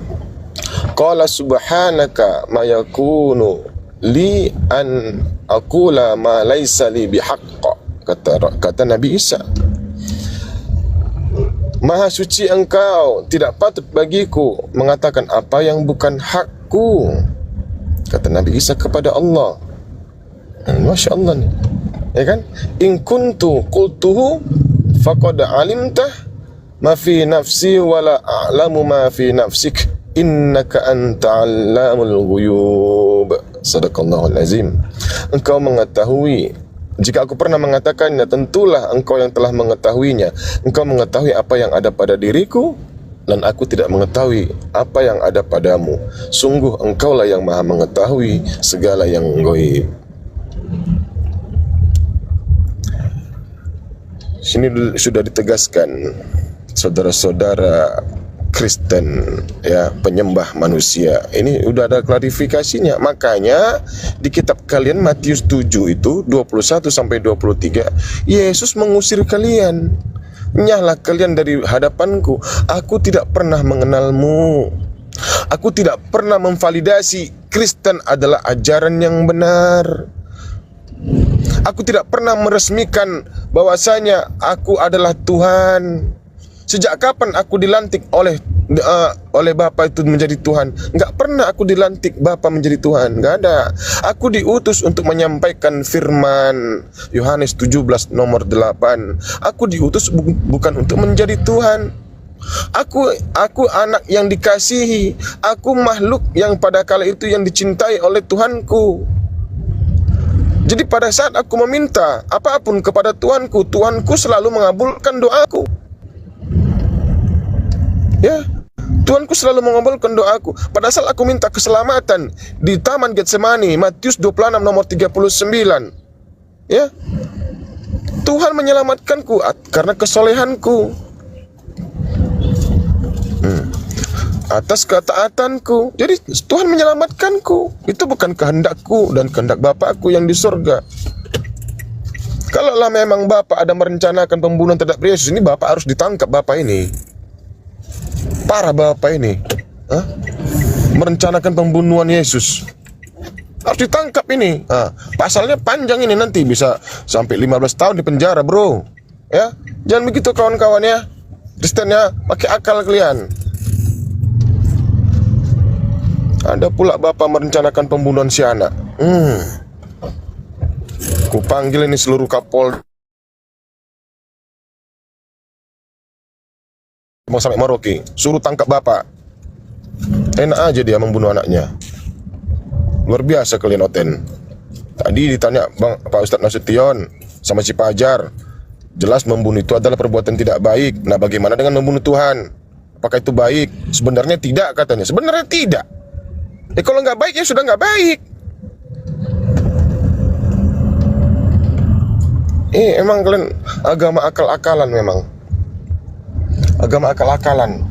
Qala subhanaka ma yakunu li an aqula ma laysa li bihaqq, kata Nabi Isa, Maha suci engkau, tidak patut bagiku mengatakan apa yang bukan hakku, kata Nabi Isa kepada Allah. Masya Allah nih, ya kan? In kuntu qultuhu faqad alimtah ma fi nafsi wala a'lamu ma fi nafsik innaka anta 'allamul ghuyub. Sadaqallahul azim. Engkau mengetahui, jika aku pernah mengatakannya, tentulah engkau yang telah mengetahuinya. Engkau mengetahui apa yang ada pada diriku, dan aku tidak mengetahui apa yang ada padamu. Sungguh engkaulah yang maha mengetahui segala yang gaib. Sini sudah ditegaskan, saudara-saudara Kristen, ya, penyembah manusia, ini udah ada klarifikasinya. Makanya di kitab kalian Matius 7 itu 21 sampai 23, Yesus mengusir kalian. Nyahlah kalian dari hadapanku, aku tidak pernah mengenalmu. Aku tidak pernah memvalidasi Kristen adalah ajaran yang benar. Aku tidak pernah meresmikan bahwasanya aku adalah Tuhan. Sejak kapan aku dilantik oleh Bapa itu menjadi Tuhan? Enggak pernah aku dilantik Bapa menjadi Tuhan, enggak ada. Aku diutus untuk menyampaikan firman Yohanes 17 nomor 8. Aku diutus bukan untuk menjadi Tuhan. Aku anak yang dikasihi. Aku makhluk yang pada kala itu yang dicintai oleh Tuhanku. Jadi pada saat aku meminta apapun kepada Tuhanku, Tuhanku selalu mengabulkan doaku. Ya, Tuhanku selalu mengabulkan doaku. Pada saat aku minta keselamatan di Taman Getsemani, Matius 26 nomor 39, ya, Tuhan menyelamatkanku karena kesolehanku, atas ketaatanku. Jadi Tuhan menyelamatkanku. Itu bukan kehendakku dan kehendak Bapakku yang di surga. Kalaulah memang Bapak ada merencanakan pembunuhan terhadap Yesus, ini Bapak harus ditangkap. Bapak ini parah, Bapak ini merencanakan pembunuhan Yesus. Harus ditangkap ini. Pasalnya panjang ini, nanti bisa sampai 15 tahun di penjara, bro. Ya, jangan begitu kawan-kawan ya. Kristen ya, pakai akal kalian. Ada pula bapak merencanakan pembunuhan si anak. Ku panggil ini seluruh Kapolda. Mau sampai Merauke, suruh tangkap bapak. Enak aja dia membunuh anaknya. Luar biasa kalian Oten. Tadi ditanya Pak Ustadz Nasution sama si Pajar, jelas membunuh itu adalah perbuatan tidak baik. Nah, bagaimana dengan membunuh Tuhan? Apakah itu baik? Sebenarnya tidak katanya. Sebenarnya tidak. Kalau nggak baik ya sudah nggak baik. Emang kalian agama akal-akalan memang. Agama akal-akalan.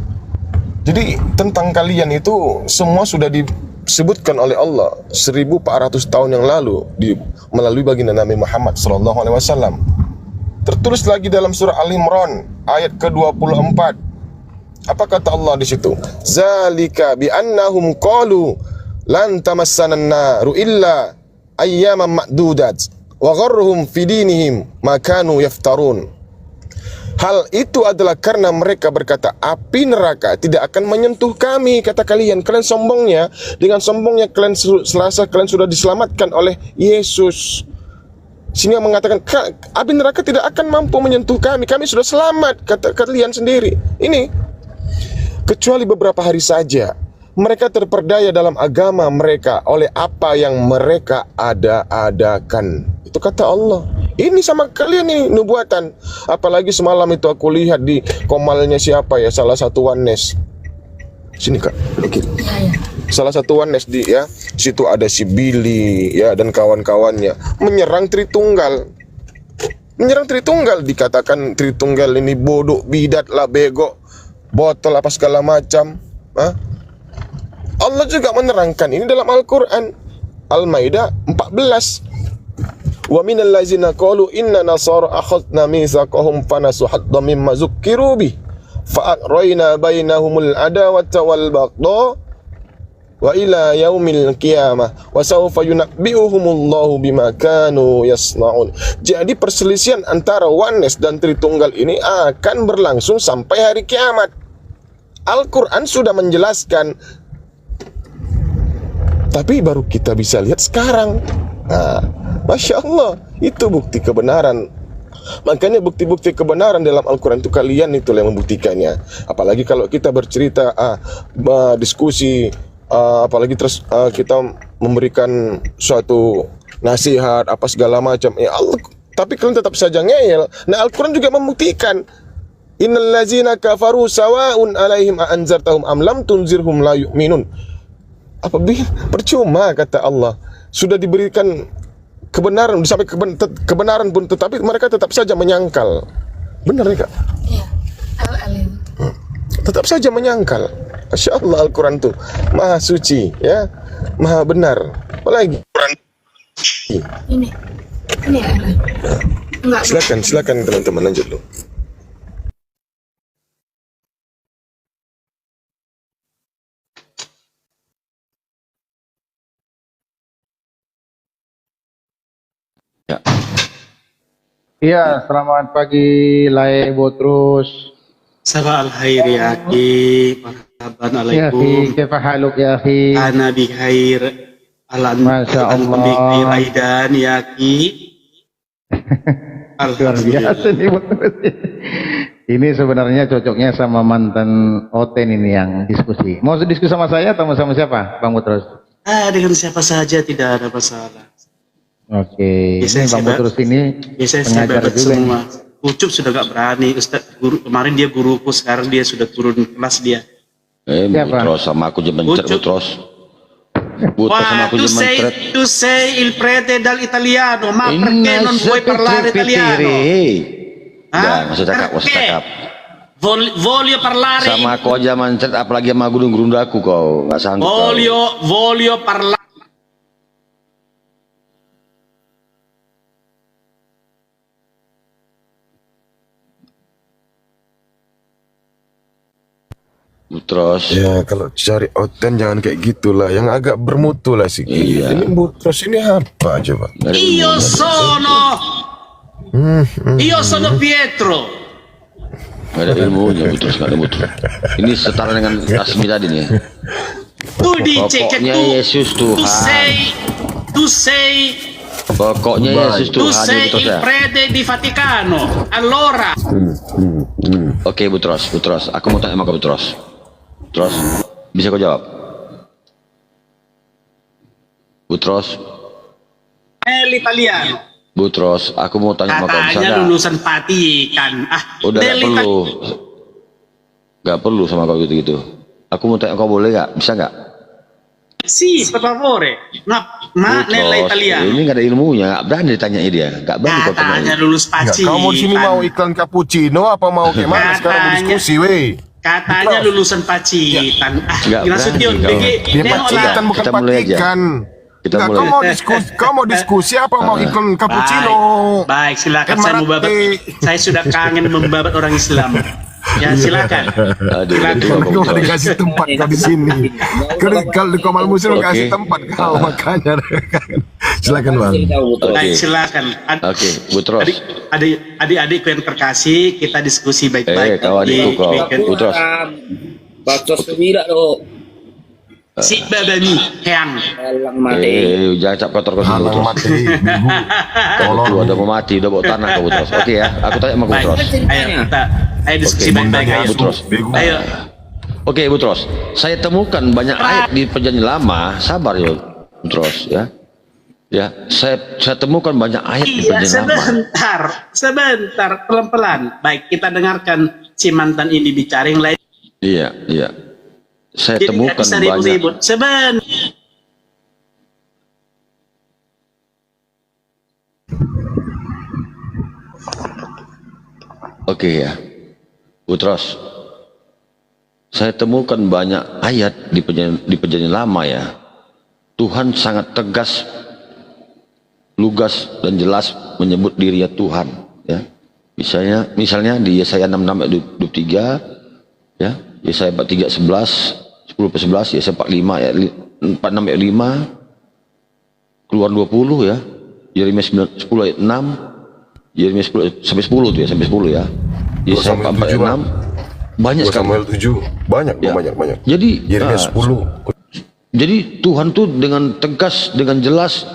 Jadi tentang kalian itu semua sudah disebutkan oleh Allah 1400 tahun yang lalu melalui baginda Nabi Muhammad SAW. Tertulis lagi dalam surah Al-Imran ayat ke-24. Apa kata Allah di situ? Zalika bi annahum qalu lan tamassana an-naru illa ayyaman ma'dudat wa gharruhum fi dinihim ma kanu yaftarun. Hal itu adalah karena mereka berkata, api neraka tidak akan menyentuh kami, kata kalian. Kalian sombongnya, dengan sombongnya kalian serasa kalian sudah diselamatkan oleh Yesus. Sehingga mengatakan, api neraka tidak akan mampu menyentuh kami, kami sudah selamat, kata kalian sendiri. Ini, kecuali beberapa hari saja, mereka terperdaya dalam agama mereka oleh apa yang mereka ada-adakan. Itu kata Allah. Ini sama kalian nih nubuatan. Apalagi semalam itu aku lihat di komalnya siapa ya, salah satu Oneness. Sini Kak. Oke. Salah satu Oneness di ya. Situ ada si Billy ya dan kawan-kawannya menyerang Tritunggal. Menyerang Tritunggal, dikatakan Tritunggal ini bodoh, bidat lah, bego, botol apa segala macam. Allah juga menerangkan ini dalam Al-Qur'an. Al-Maidah 14. Wa minal ladzina qalu inna nasara akhadna mitsaqahum fanasu hadda mimma zukkiru bih fa aqrayna bainahumul adawata wal baghdha wa ila yaumil qiyamah wa sawfa yunabbi'uhumullahu bima kanu yasnaun. Jadi perselisihan antara Oneness dan Tritunggal ini akan berlangsung sampai hari kiamat. Al-Qur'an sudah menjelaskan, tapi baru kita bisa lihat sekarang. Masya Allah, itu bukti kebenaran. Makanya bukti-bukti kebenaran dalam Al-Quran itu kalian itu yang membuktikannya. Apalagi kalau kita bercerita, diskusi, apalagi terus kita memberikan suatu nasihat apa segala macam. Tapi kalian tetap saja ngeyel. Nah, Al-Quran juga membuktikan. Innal ladzina kafaru sawa'un alaihim anzartahum am lam tunzirhum la yu'minun. Apabila percuma, kata Allah, sudah diberikan kebenaran, sampai kebenaran pun tetapi mereka tetap saja menyangkal. Benar ya Kak? Iya. Tetap saja menyangkal. Masya Allah, Al-Quran itu maha suci ya, maha benar. Apalagi ini ya. Enggak. Silakan teman-teman, lanjut dulu. Iya, selamat pagi Lae Botrus. Sabah al-khair ya akhi, marhaban Ya alaikum. akhi, kaifa haluk ya akhi? Ana bi khair. Masya Allah. Bi khair aidan ya akhi. Luar biasa nih Botrus. Ini sebenarnya cocoknya sama mantan Oten ini yang diskusi. Mau diskusi sama saya atau sama siapa, Bang Botrus? Dengan siapa saja tidak ada masalah. Oke, ini Bang Botrus ini Biasanya saya pengajar bebas juga semua. nih. Ucup sudah gak berani. Ustaz, kemarin dia guruku, sekarang dia sudah turun kelas dia. Butros sama aku zaman Butros. Butros sama aku zaman Tu sei il prete dall'italiano, ma perché non vuoi parlare italiano? Ya, nggak usah cakap. Voglio parlare. Sama aku aja mancet, apalagi sama gurung-gurung aku kau nggak sanggup. Voglio parlare. Butros. Ya kalau cari oten jangan kayak gitulah, yang agak bermutu lah sih. Iya. Ini Butros ini apa coba? Io sono Pietro. Gak ada ilmunya Butros, gak ada mutu. Ini setara dengan Rasmi tadi nih. Tu dice che Pokoknya Yesus tu Tuhan. sei Pokoknya Yesus tu Tuhan sei ya, Butros il ya. prete di Vaticano. Allora, Oke Butros, aku mau tanya sama kau Butros. Butros, bisa kau jawab? Butros, nell'italiano. Butros, aku mau tanya sama kau, bisa Katanya nggak? lulusan Vatikan. Udah gak perlu, gak perlu sama kau gitu-gitu. Aku mau tanya kau boleh gak? Bisa gak? Sì, per favore. Ma nell'italiano. Ini gak ada ilmunya, gak berani ditanyai dia. Gak berani kau Katanya tanya. lulus Vatikan. Kamu di sini mau iklan cappuccino apa mau kayak mana sekarang mau diskusi weh? Katanya lulusan Pacitan. Nggak Nasution, berani kau. Dia Pacitan bukan Kita mulai aja. Patikan. Kita Nggak, mulai. kau mau diskusi apa mau iklan cappuccino? Baik, silakan saya membabat. Saya sudah kangen membabat orang Islam. Ya silakan. Kau mau dikasih tempat kau di sini. Kalau di Komal Muslim kasih tempat kau makanya. Silakan bang. Baik, silakan. Oke, Butros. Adik-adikku yang terkasih, kita diskusi baik-baik. Kau adikku kau. Butros. Bacos tidak do. Si babani, Heang. Jangan cap kotor kau sini Butros. Kalau ada mau mati, udah bawa tanah kau Butros. Oke ya, aku tanya sama Butros. Ayo diskusi baik-baik ayo. Butros. Ayo. Oke Butros, saya temukan banyak ayat di Perjanjian Lama. Sabar ya Butros ya. Ya, saya temukan banyak ayat di Iya, Perjanjian Lama. sebentar, pelan-pelan. Baik, kita dengarkan si mantan ini bicara yang lain. Iya. Saya Jadi nggak temukan bisa banyak. ribut-ribut. Oke ya, Butros. Saya temukan banyak ayat di Perjanjian Lama ya. Tuhan sangat tegas, lugas dan jelas menyebut dirinya Tuhan ya. Misalnya di Yesaya 66 ayat 23 ya, Yesaya 43 11 10-11, Yesaya 45 ayat 46 ayat 5, Keluar 20 ya, Yeremia 10 ayat 6, Yeremia 10 sampai 10 tuh ya, sampai 10 ya. Yesaya 4 ayat 6. Banyak sekali. Samuel 7 banyak Ya. banyak. Jadi Yeremia 10. Jadi Tuhan tuh dengan tegas, dengan jelas,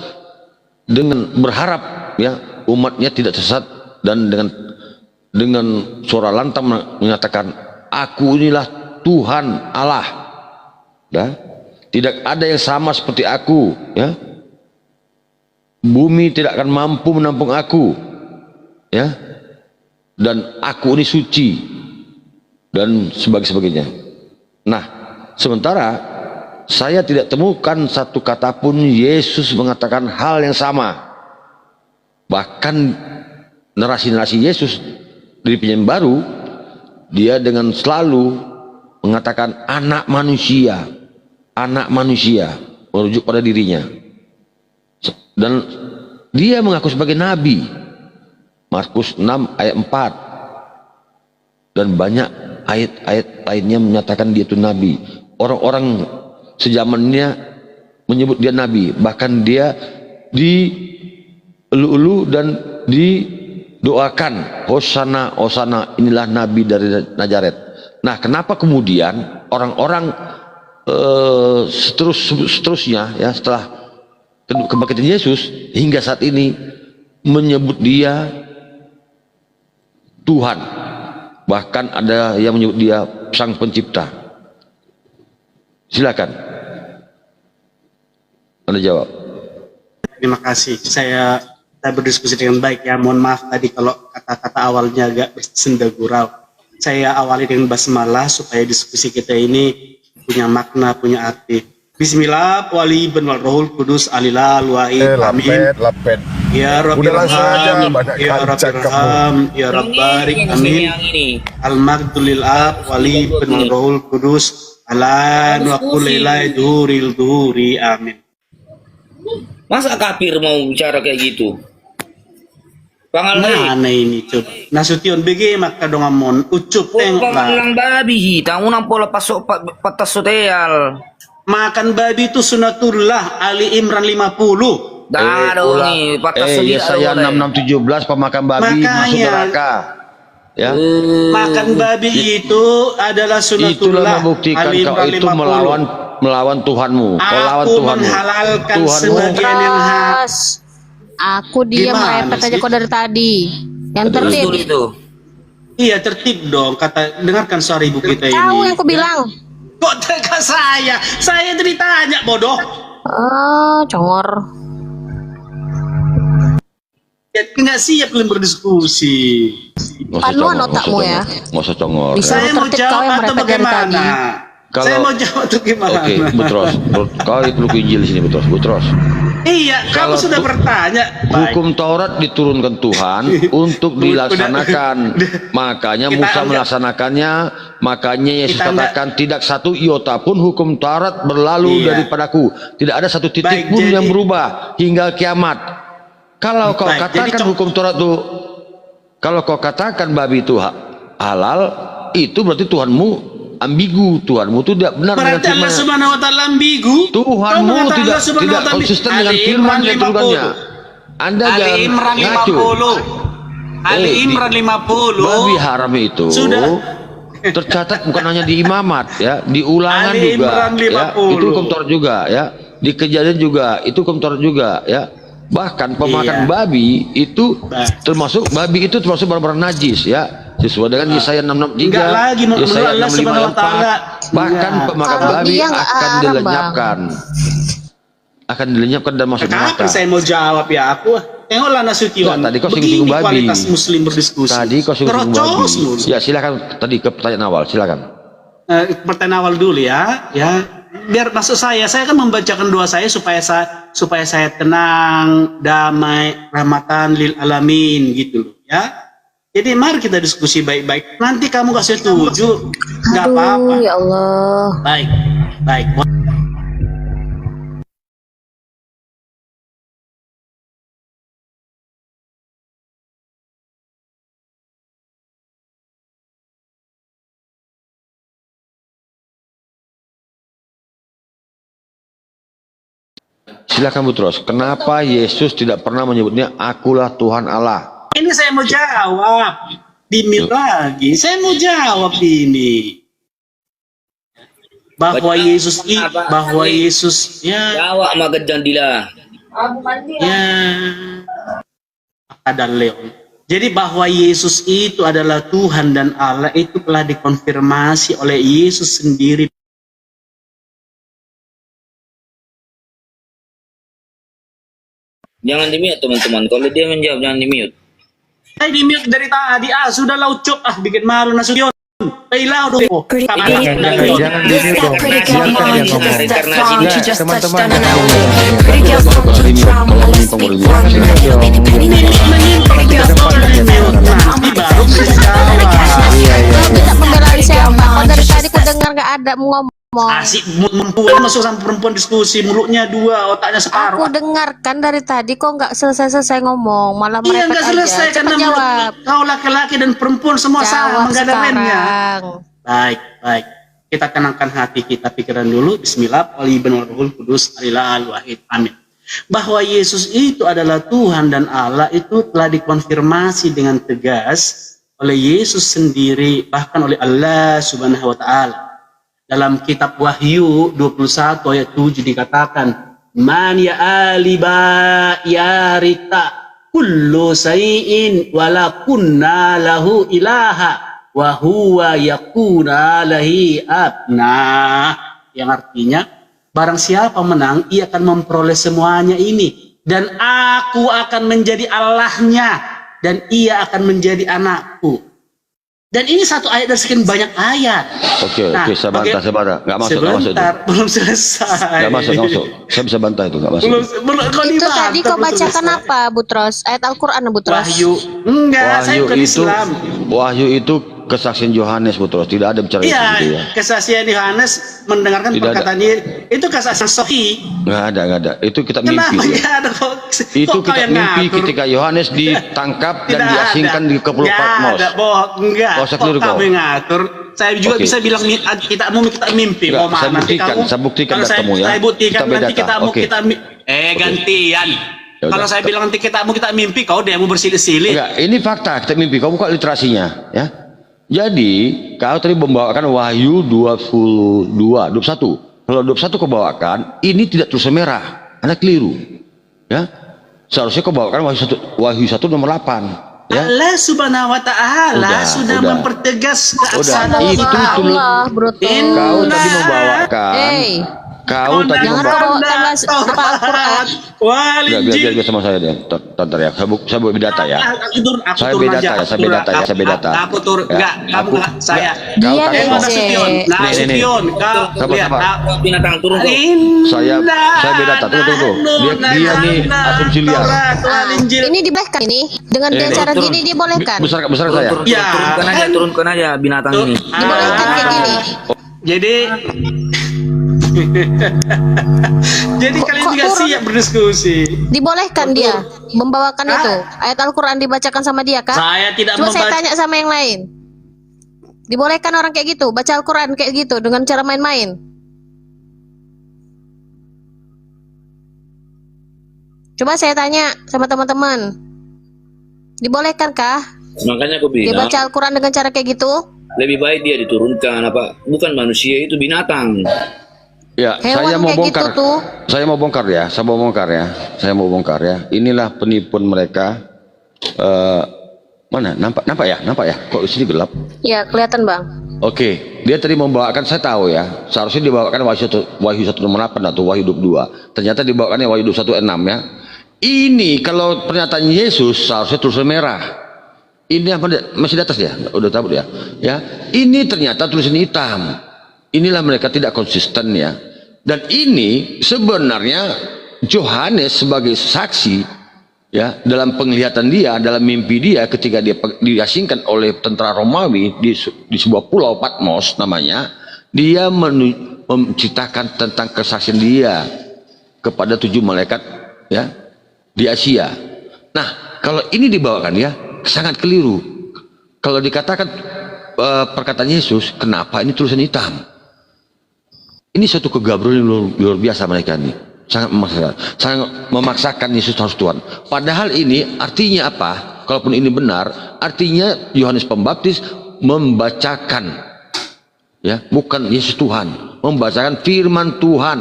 dengan berharap ya umatnya tidak sesat, dan dengan suara lantang mengatakan, aku inilah Tuhan Allah. Ya. Tidak ada yang sama seperti aku ya. Bumi tidak akan mampu menampung aku ya. Dan aku ini suci dan sebagainya. Nah, sementara saya tidak temukan satu kata pun Yesus mengatakan hal yang sama. Bahkan narasi-narasi Yesus dari Perjanjian Baru, dia dengan selalu mengatakan anak manusia merujuk pada dirinya, dan dia mengaku sebagai nabi. Markus 6 ayat 4, dan banyak ayat-ayat lainnya menyatakan dia itu nabi. Orang-orang sejamannya menyebut dia nabi, bahkan dia dielu-elu dan didoakan, Hosana Hosana, inilah nabi dari Nazaret. Nah, kenapa kemudian orang-orang seterusnya ya, setelah kebangkitan Yesus hingga saat ini menyebut dia Tuhan, bahkan ada yang menyebut dia Sang Pencipta? Silakan Anda jawab. Terima kasih. Saya berdiskusi dengan baik ya. Mohon maaf tadi kalau kata-kata awalnya agak bersenda gurau. Saya awali dengan basmalah supaya diskusi kita ini punya makna, punya arti. Bismillah, wali ben wal rohul kudus alilal wahid amin. Lapet. Ya Rabbi Rahman, ya Rabbi Rahman, ya Rabbi Barik amin. Al-Maghdulil Ab, wali ben wal rohul kudus ala nuakulilai duhuri amin. Masa kafir mau bicara kayak gitu? Mana ini coba? Nasution BG maka dong amon ucup tengok lah. Pangalang babi, tahu nang pola pasok patas soteal. Makan babi itu sunatullah. Ali Imran 50. Dah dong nih, patas Yesaya 66:17 pemakan babi masuk neraka. Ya. Makan babi itu adalah sunatullah. Itulah membuktikan Ali kau Imran itu 50. melawan Tuhanmu. Kau lawan Aku Tuhanmu. menghalalkan Tuhanmu. sebagian yang hak. Aku diam Gimana repet aja sih? kok dari tadi. Yang tertib. itu. Iya tertib dong. Kata dengarkan suara ibu kita ini. Tahu yang aku bilang. Kok tega saya? Saya ditanya bodoh. Ah, congor. Ya, nggak siap kalian berdiskusi. Panuan otakmu ya. Nggak usah congor. Bisa Saya mau tertib kau jawab yang atau merepet dari tadi. bagaimana? Kalau- Saya mau jawab atau gimana? Oke, Butros. Kau peluk Injil di sini, Butros. Iya, kamu Kalau sudah bertanya. Baik. Hukum Taurat diturunkan Tuhan untuk dilaksanakan. Makanya Kita Musa anggap- melaksanakannya. Makanya Yesus Kita anggap- katakan tidak satu iota pun hukum Taurat berlalu Iya. daripadaku. Tidak ada satu titik Baik, pun jadi- yang berubah hingga kiamat. Kalau kau Baik, jadi katakan hukum Taurat itu, kalau kau katakan babi itu halal, itu berarti Tuhanmu ambigu. Tuhanmu itu tidak benar dengan Berarti Allah firman. Subhanahu wa taala ambigu. Tuhanmu Kau mengatakan tidak Allah Subhanahu wa tidak taala konsisten ambigu. dengan Ali firman Imran yang turunannya. 50. Anda Ali jangan Imran ngaco. 50. Ali Imran 50. Babi haram itu Sudah. tercatat bukan hanya di imamat ya, di ulangan Ali juga Imran ya, 50. itu hukum Taurat juga ya, di kejadian juga itu hukum Taurat juga ya. Bahkan pemakan Iya. babi itu termasuk barang-barang najis ya, sesuai dengan Yesaya 66:3. Enggak lagi menurut Yesaya Allah 65 Subhanahu ayat wa taala. 4. Bahkan Iya. pemakan Kalau babi dia nggak akan haram, dilenyapkan. Akan dilenyapkan dan masuk neraka. Kapan saya mau jawab ya aku? Tengoklah Nasution. Enggak, tadi kau Begini singgung babi. kualitas muslim berdiskusi. Tadi kau singgung Terocos babi. mulu. Ya silakan tadi ke pertanyaan awal, silakan. Pertanyaan awal dulu ya. Biar masuk saya kan membacakan doa saya supaya saya tenang, damai, rahmatan lil alamin gitu loh ya. Jadi mari kita diskusi baik-baik. Nanti kamu gak setuju, nggak apa-apa. Aduh, ya Allah. Baik. Silakan Butros. Kenapa Yesus tidak pernah menyebutnya akulah Tuhan Allah? Ini saya mau jawab. Di mute lagi. Saya mau jawab ini. Bahwa Yesus ya. Jawab magadan dila. Ya. Ada Leon. Jadi bahwa Yesus itu adalah Tuhan dan Allah itu telah dikonfirmasi oleh Yesus sendiri. Jangan di-mute teman-teman. Kalau dia menjawab jangan di-mute. Saya di mute dari tadi. Sudah lah ucup. Bikin malu Nasution. Bailah dong. Jangan di mute dong. Biarkan dia ngomong. Teman-teman Minta pembelaan siapa? Kau dari tadi ku dengar gak ada ngomong. Asik mempunyai masuk sama perempuan diskusi. Mulutnya dua, otaknya separuh. Aku dengarkan dari tadi kok nggak selesai ngomong, malah Iya merepet nggak aja. selesai Cepat karena jawab. kau laki-laki dan perempuan semua sama Jawab menggadainya. sekarang. Baik. Kita tenangkan hati kita, pikiran dulu. Bismillah. Walibn warhul kudus. Alilah al-wahid. Amin. Bahwa Yesus itu adalah Tuhan dan Allah itu telah dikonfirmasi dengan tegas oleh Yesus sendiri, bahkan oleh Allah Subhanahu wa taala. Dalam kitab Wahyu 21 ayat 7 dikatakan, "Man ya'aliba yarita kullu sayyin wala kunna lahu ilaha wa huwa yakuna lahi abna." Yang artinya barang siapa menang ia akan memperoleh semuanya ini, dan aku akan menjadi Allahnya dan ia akan menjadi anakku. Dan ini satu ayat dari sekian banyak ayat. Oke, saya bantah. Nggak masuk Sebentar, itu. belum selesai. Nggak masuk. Saya bisa bantah itu, nggak masuk. Itu tadi kau bacakan apa, Butros? Ayat Al-Quran, Butros? Wahyu. Enggak, saya bukan Islam. Wahyu itu kesaksian Yohanes Butros, tidak ada bicara Iya, itu ya. kesaksian Yohanes mendengarkan Tidak perkataan dia itu kesaksian sahih. Nggak ada. Itu kita mimpi. Kenapa Ya. nggak ada kok? Itu Kok kau kita yang mimpi ngatur? ketika Yohanes ditangkap dan Tidak diasingkan ada. di ke Pulau Nggak Patmos. ada, bohong. Enggak. Oh, saya Kok keliru, kamu kau. yang ngatur? Saya juga Oke. bisa bilang kita mimpi. Enggak, Mau saya mana? Nanti buktikan, kamu- saya buktikan kalau datamu ya. Saya buktikan Kita nanti beda, oke. gantian. Ya Kalau udah. saya bilang nanti kita mimpi, kau dia mau bersilit-silit. Enggak, ini fakta, kita mimpi. Kau buka literasinya, ya. Jadi, kau tadi membawakan Wahyu 21. Kalau 21 kau bawakan, ini tidak tulisan merah. Anda keliru. Ya. Seharusnya kau bawakan Wahyu 1 nomor 8. Ya. Allah Subhanahu wa taala sudah udah. mempertegas Udah, keabsahan itu kita. Allah, bro. Kau tadi membawakan. Kau tadi Jangan kau bawakan apa Al-Quran. biar sama saya deh. Tonton ya. Saya buat data ya. Saya beda data ya. Saya beda data. Aku turun. Ya, Enggak, kamu enggak saya. Dia Nasution. Nasution. Kau lihat. Binatang turun kau. Saya beda data. Tunggu. Dia nih asumsi liar. Ini dibolehkan ini dengan cara gini dibolehkan. Besar saya. Ya. Turunkan aja binatang ini. Dibolehkan kayak gini. Jadi jadi kalian juga siap berdiskusi. Dibolehkan dia membawakan itu ayat Al-Quran dibacakan sama dia kan? Saya tidak Coba saya membaca- tanya sama yang lain. Dibolehkan orang kayak gitu baca Al-Quran kayak gitu dengan cara main-main? Coba saya tanya sama teman-teman. Dibolehkankah Makanya aku dia bilang baca Al-Quran dengan cara kayak gitu? lebih baik dia diturunkan apa? Bukan manusia, itu binatang. Ya, Hewan saya mau kayak bongkar. gitu tuh. Saya mau bongkar ya. Inilah penipuan mereka. Mana? Nampak ya? Kok di sini gelap? Ya kelihatan bang. Oke, dia tadi membawakan, saya tahu ya. Seharusnya dibawakan Wahyu 1 nomor 8 atau Wahyu 22. Ternyata dibawakannya Wahyu 21:6 ya. Ini kalau pernyataan Yesus seharusnya tulisan merah. Ini apa, masih di atas ya? Udah tahu ya. Ya, ini ternyata tulisan hitam. Inilah mereka tidak konsisten ya. Dan ini sebenarnya Yohanes sebagai saksi ya, dalam penglihatan dia, dalam mimpi dia ketika dia diasingkan oleh tentara Romawi di sebuah pulau Patmos namanya, dia menceritakan tentang kesaksian dia kepada 7 malaikat ya di Asia. Nah, kalau ini dibawakan ya sangat keliru. Kalau dikatakan perkataan Yesus, kenapa ini tulisan hitam? Ini suatu kegabruan yang luar biasa mereka ini. Sangat memaksakan Yesus harus Tuhan. Padahal ini artinya apa? Kalaupun ini benar, artinya Yohanes Pembaptis membacakan ya, bukan Yesus Tuhan, membacakan firman Tuhan.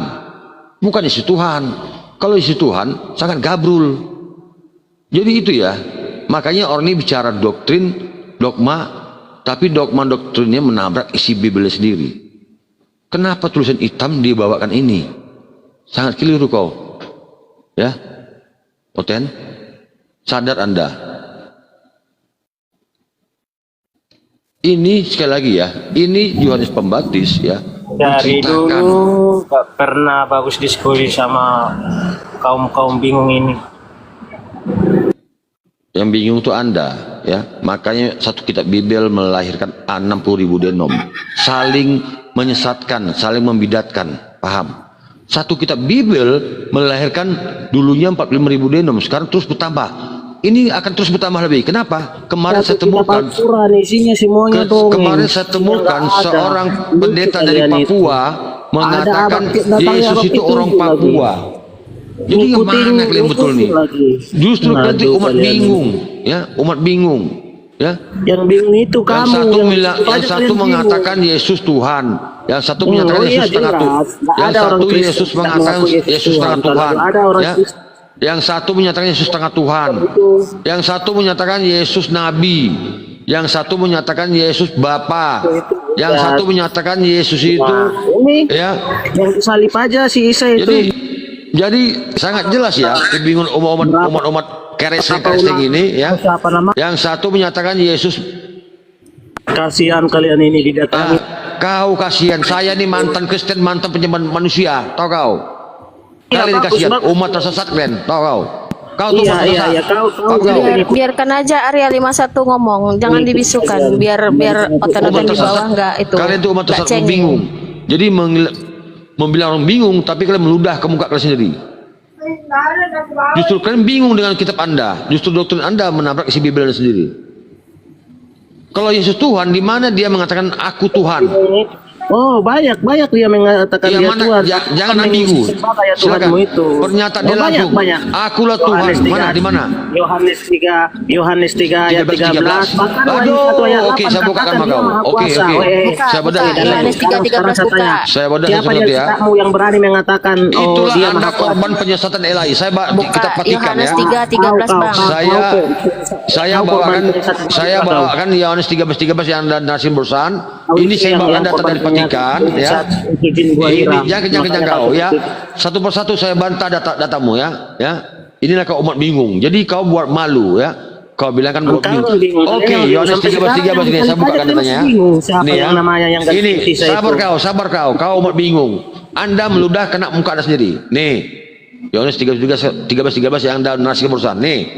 Bukan Yesus Tuhan. Kalau Yesus Tuhan sangat gabrul. Jadi itu ya. Makanya orang ini bicara doktrin, dogma, tapi dogma doktrinnya menabrak isi Bibel sendiri. Kenapa tulisan hitam dibawakan ini? Sangat keliru kau. Ya. Oten? Sadar Anda. Ini sekali lagi ya, ini Yohanes Pembaptis ya. Dari dulu gak pernah bagus diskusi sama kaum bingung ini. Yang bingung itu Anda ya. Makanya satu kitab Bibel melahirkan 60.000 denom. Saling menyesatkan, saling membidatkan. Paham? Satu kitab Bibel melahirkan dulunya 45.000 denom, sekarang terus bertambah. Ini akan terus bertambah lebih. Kenapa? Kemarin saya temukan isinya semuanya kemarin saya temukan seorang pendeta dari Papua mengatakan Yesus itu orang Papua. Jadi yang mana kalian betul nih? Justru nanti umat bingung, ya, umat bingung, ya. Yang bingung itu kamu. Yang satu mengatakan Yesus Tuhan, yang satu menyatakan Yesus setengah Tuhan, yang satu Yesus mengatakan Yesus setengah Tuhan, ya. Yang satu menyatakan Yesus setengah Tuhan, yang satu menyatakan Yesus Nabi, yang satu menyatakan Yesus Bapa, yang satu menyatakan Yesus itu, ya. Yang salib aja si Isa itu. Jadi sangat jelas ya, kebingungan umat kereseng ini ya. Yang satu menyatakan Yesus. Kasihan kalian ini didatangi. Kau kasihan, saya nih mantan Kristen, mantan penyembah manusia, tahu kau? Kalian kasihan, umat tersesat kalian, tahu kau? Kau tuh Biarkan aja Arya 51 ngomong, jangan dibisukan, biar otot-otot di bawah nggak itu. Kalian tuh umat nggak tersesat cengeng. bingung. Jadi membilang orang bingung, tapi kalian meludah ke muka kalian sendiri. Justru kalian bingung dengan kitab Anda. Justru doktrin Anda menabrak isi Bible Anda sendiri. Kalau Yesus Tuhan, di mana dia mengatakan aku Tuhan? Oh, banyak dia mengatakan Yang dia mana? Tuhan. Jangan ambigu. Silakan. Pernyataan dia langsung. Akulah Tuhan. Mana? Di mana? Yohanes 3 ayat 13. Bahkan Aduh, oke, saya bukakan sama kau. Oke. Saya bedah. Yohanes 3:13 buka. Saya bedah Siapa sebentar di ya. kamu yang berani mengatakan Itulah dia Anda maha kuasa? korban penyesatan Ilahi. Kita patikan Yohanes ya. 3:13 Bang. Saya bawakan Yohanes 13:13 yang Anda nasi berusahaan. Ini saya bawakan data dari Vatikan ya. Ini jangan kau ya. Satu persatu saya bantah datamu ya. Inilah kau umat bingung. Jadi kau buat malu ya. Kau bilang kan buat bingung. Oke, Yohanes 13:13 ini saya bukakan datanya ya. Ini ya. Ini sabar kau. Kau umat bingung. Anda meludah kena muka Anda sendiri. Nih. Yohanes 13:13 yang Anda nasi berusahaan. Nih.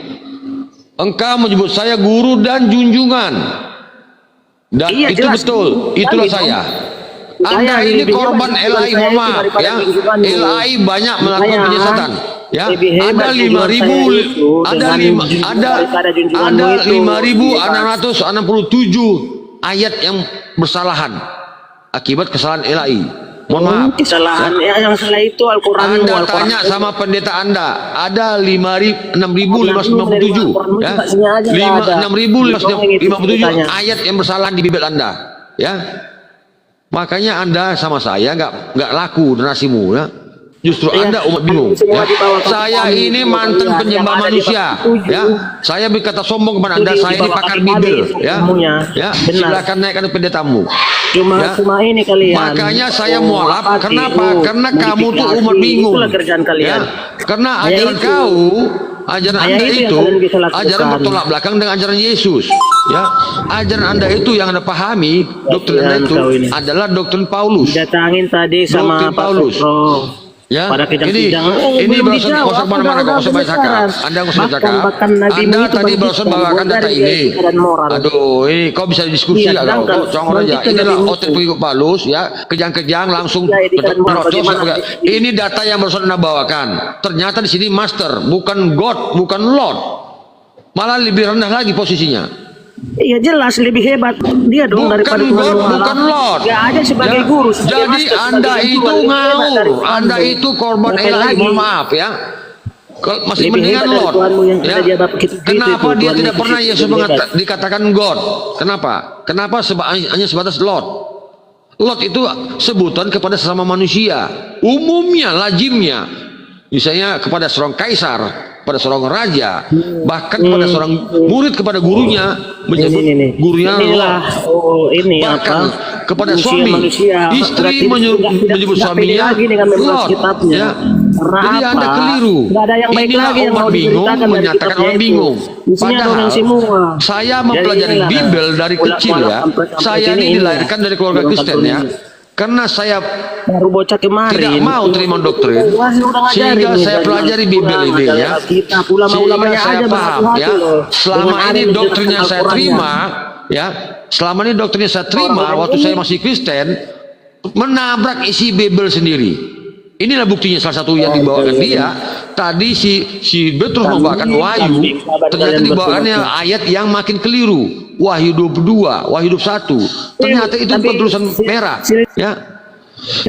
Engkau menyebut saya guru dan junjungan. Dan Iya, itu jelas. betul, itulah saya. Anda ini korban Ilahi, mohon maaf ya. Ilahi banyak melakukan penyesatan. Ya, ada 5.667 ayat yang bersalahan akibat kesalahan Ilahi. Mohon maaf. Kesalahan yang salah itu Al-Quran. Anda tanya sama pendeta Anda, ada 6.557 ya. 6.557 ayat yang bersalahan di Bible Anda, ya. Makanya Anda sama saya nggak laku donasimu ya. Justru Anda umat bingung ya. Saya ini mantan penyembah manusia ya. Saya berkata sombong kepada Anda, saya ini pakar Bible ya. Ya, silakan naikkan pendetamu. Cuma ini kalian. Makanya saya mualaf. Kenapa? Karena kamu tuh umat bingung. Itulah kerjaan kalian. Ya. Karena ajaran ajaran Anda itu ajaran bertolak belakang dengan ajaran Yesus. Ya, ajaran Anda itu yang Anda pahami, doktrin Anda itu adalah doktrin Paulus. Datangin tadi sama Doktrin Paulus. Ya, ini barusan kosong mana-mana kau usah bacakan. Anda nggak usah bacakan. Anda tadi barusan bawakan data ini. Aduh, ini kau bisa diskusi nggak kau? Kau congor aja. Inilah otot pengikut Paulus ya, kejang-kejang langsung terocos. Ini data yang barusan Anda bawakan. Ternyata di sini master, bukan God, bukan Lord. Malah lebih rendah lagi posisinya. Iya jelas lebih hebat dia dong daripada bukan Lord. Ya ada sebagai guru. Jadi Anda itu ngawur. Anda itu korban Ilahi. Mohon maaf ya. Masih mendingan Lord. Ya. Kenapa dia tidak pernah Yesus dikatakan God? Kenapa? Kenapa hanya sebatas Lord? Lord itu sebutan kepada sesama manusia. Umumnya, lazimnya. Misalnya kepada seorang kaisar, pada seorang raja, bahkan kepada seorang murid kepada gurunya menyebut gurunya bahkan kepada suami istri menyebut suaminya Lord ya. Jadi Anda keliru. Inilah umat bingung menyatakan orang bingung. Padahal saya mempelajari Bible dari kecil ya. Saya ini dilahirkan dari keluarga Kristen ya. Karena saya baru bocah kemarin tidak mau terima doktrin, sehingga saya pelajari Bible ini ya, sehingga saya paham ya. Selama ini doktrinnya saya terima ya, selama ini doktrinnya saya terima waktu saya masih Kristen, menabrak isi Bible sendiri. Inilah buktinya salah satu yang dibawakan dia. Tadi si Petrus membawakan Wahyu, ternyata dibawakannya ayat yang makin keliru. Wahyu 22, Wahyu 21. Ternyata itu bukan tulisan merah, ya.